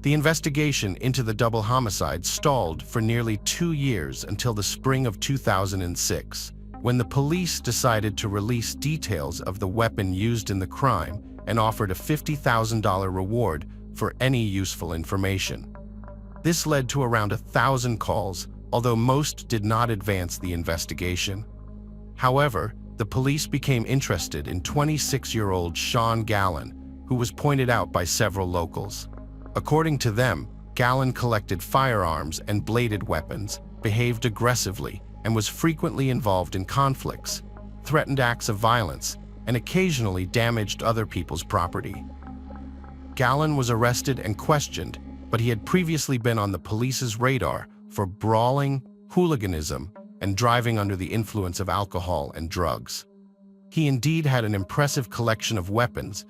The investigation into the double homicide stalled for nearly 2 years until the spring of 2006, when the police decided to release details of the weapon used in the crime and offered a $50,000 reward for any useful information. This led to around 1,000 calls, although most did not advance the investigation. However, the police became interested in 26-year-old Sean Gallen, who was pointed out by several locals. According to them, Gallen collected firearms and bladed weapons, behaved aggressively, and was frequently involved in conflicts, threatened acts of violence, and occasionally damaged other people's property. Gallen was arrested and questioned, but he had previously been on the police's radar for brawling, hooliganism, and driving under the influence of alcohol and drugs. He indeed had an impressive collection of weapons,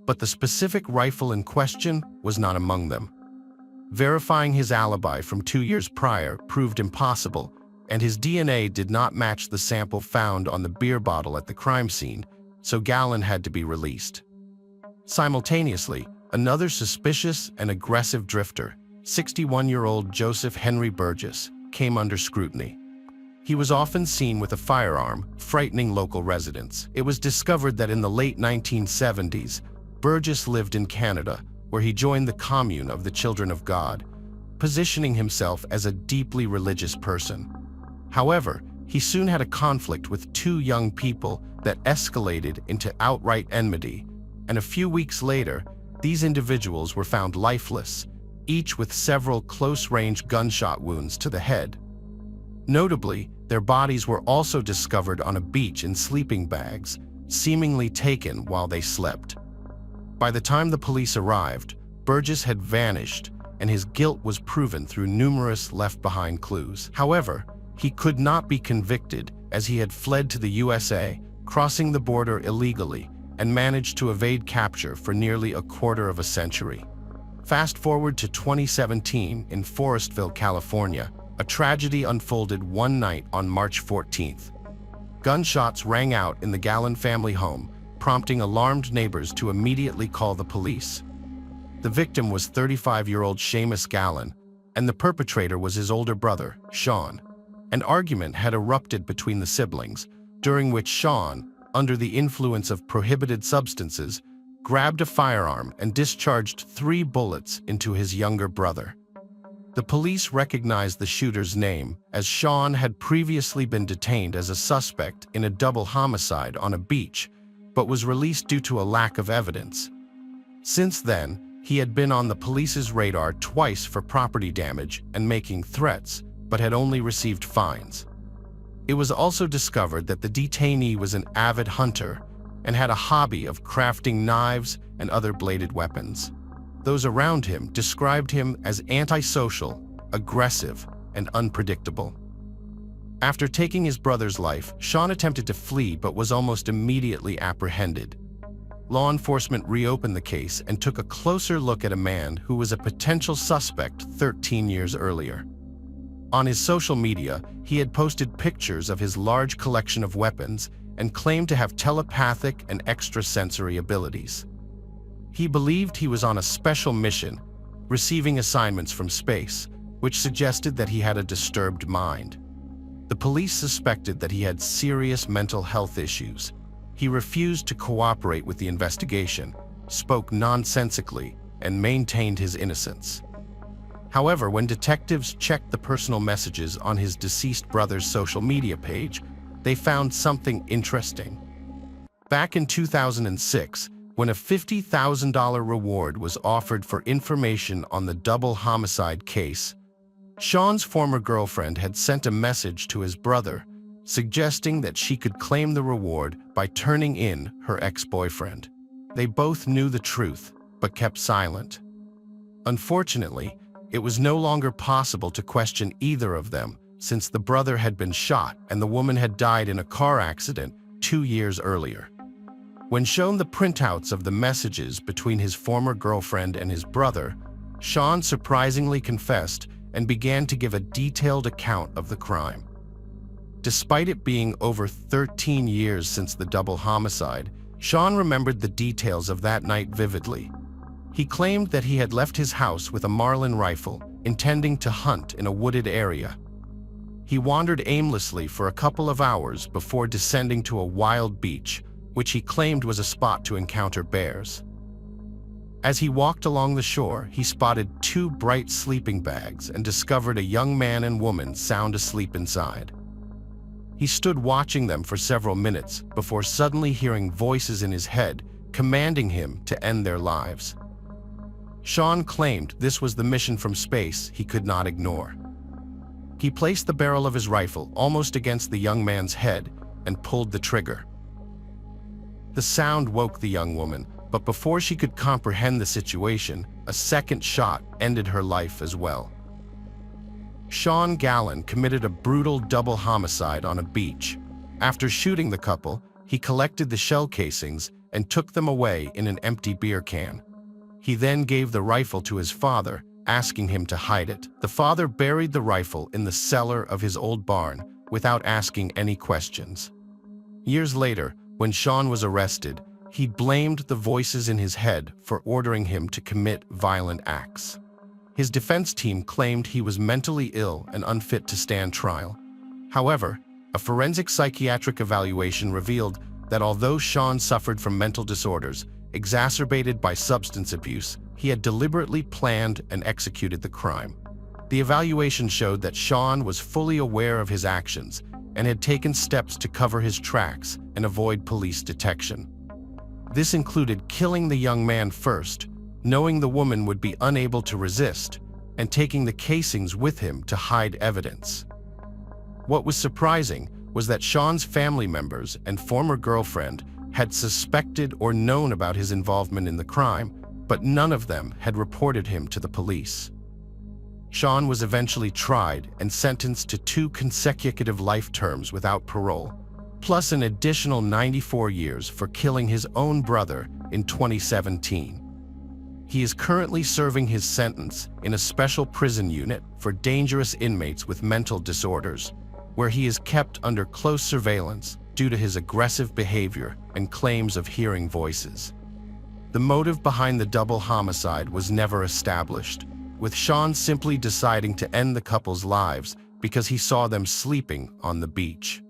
but the specific rifle in question was not among them. Verifying his alibi from 2 years prior proved impossible, and his DNA did not match the sample found on the beer bottle at the crime scene, so Gallon had to be released. Simultaneously, another suspicious and aggressive drifter, 61-year-old Joseph Henry Burgess, came under scrutiny. He was often seen with a firearm, frightening local residents. It was discovered that in the late 1970s, Burgess lived in Canada, where he joined the Commune of the Children of God, positioning himself as a deeply religious person. However, he soon had a conflict with 2 young people that escalated into outright enmity, and a few weeks later, these individuals were found lifeless, each with several close-range gunshot wounds to the head. Notably, their bodies were also discovered on a beach in sleeping bags, seemingly taken while they slept. By the time the police arrived, Burgess had vanished, and his guilt was proven through numerous left-behind clues. However, he could not be convicted as he had fled to the USA, crossing the border illegally, and managed to evade capture for nearly a quarter of a century. Fast forward to 2017 in Forestville, California, a tragedy unfolded one night on March 14th. Gunshots rang out in the Gallon family home, prompting alarmed neighbors to immediately call the police. The victim was 35-year-old Seamus Gallon, and the perpetrator was his older brother, Sean. An argument had erupted between the siblings, during which Sean, under the influence of prohibited substances, grabbed a firearm and discharged 3 bullets into his younger brother. The police recognized the shooter's name, as Sean had previously been detained as a suspect in a double homicide on a beach, but was released due to a lack of evidence. Since then, he had been on the police's radar twice for property damage and making threats, but had only received fines. It was also discovered that the detainee was an avid hunter and had a hobby of crafting knives and other bladed weapons. Those around him described him as antisocial, aggressive, and unpredictable. After taking his brother's life, Sean attempted to flee but was almost immediately apprehended. Law enforcement reopened the case and took a closer look at a man who was a potential suspect 13 years earlier. On his social media, he had posted pictures of his large collection of weapons and claimed to have telepathic and extrasensory abilities. He believed he was on a special mission, receiving assignments from space, which suggested that he had a disturbed mind. The police suspected that he had serious mental health issues. He refused to cooperate with the investigation, spoke nonsensically, and maintained his innocence. However, when detectives checked the personal messages on his deceased brother's social media page, they found something interesting. Back in 2006, when a $50,000 reward was offered for information on the double homicide case, Sean's former girlfriend had sent a message to his brother, suggesting that she could claim the reward by turning in her ex-boyfriend. They both knew the truth, but kept silent. Unfortunately, it was no longer possible to question either of them, since the brother had been shot and the woman had died in a car accident 2 years earlier. When shown the printouts of the messages between his former girlfriend and his brother, Sean surprisingly confessed and began to give a detailed account of the crime. Despite it being over 13 years since the double homicide, Sean remembered the details of that night vividly. He claimed that he had left his house with a Marlin rifle, intending to hunt in a wooded area. He wandered aimlessly for a couple of hours before descending to a wild beach, which he claimed was a spot to encounter bears. As he walked along the shore, he spotted 2 bright sleeping bags and discovered a young man and woman sound asleep inside. He stood watching them for several minutes before suddenly hearing voices in his head commanding him to end their lives. Sean claimed this was the mission from space he could not ignore. He placed the barrel of his rifle almost against the young man's head and pulled the trigger. The sound woke the young woman, but before she could comprehend the situation, a second shot ended her life as well. Sean Gallen committed a brutal double homicide on a beach. After shooting the couple, he collected the shell casings and took them away in an empty beer can. He then gave the rifle to his father, asking him to hide it. The father buried the rifle in the cellar of his old barn without asking any questions. Years later, when Sean was arrested, he blamed the voices in his head for ordering him to commit violent acts. His defense team claimed he was mentally ill and unfit to stand trial. However, a forensic psychiatric evaluation revealed that although Sean suffered from mental disorders exacerbated by substance abuse, he had deliberately planned and executed the crime. The evaluation showed that Sean was fully aware of his actions and had taken steps to cover his tracks and avoid police detection. This included killing the young man first, knowing the woman would be unable to resist, and taking the casings with him to hide evidence. What was surprising was that Sean's family members and former girlfriend had suspected or known about his involvement in the crime, but none of them had reported him to the police. Sean was eventually tried and sentenced to 2 consecutive life terms without parole, plus an additional 94 years for killing his own brother in 2017. He is currently serving his sentence in a special prison unit for dangerous inmates with mental disorders, where he is kept under close surveillance due to his aggressive behavior and claims of hearing voices. The motive behind the double homicide was never established, with Sean simply deciding to end the couple's lives because he saw them sleeping on the beach.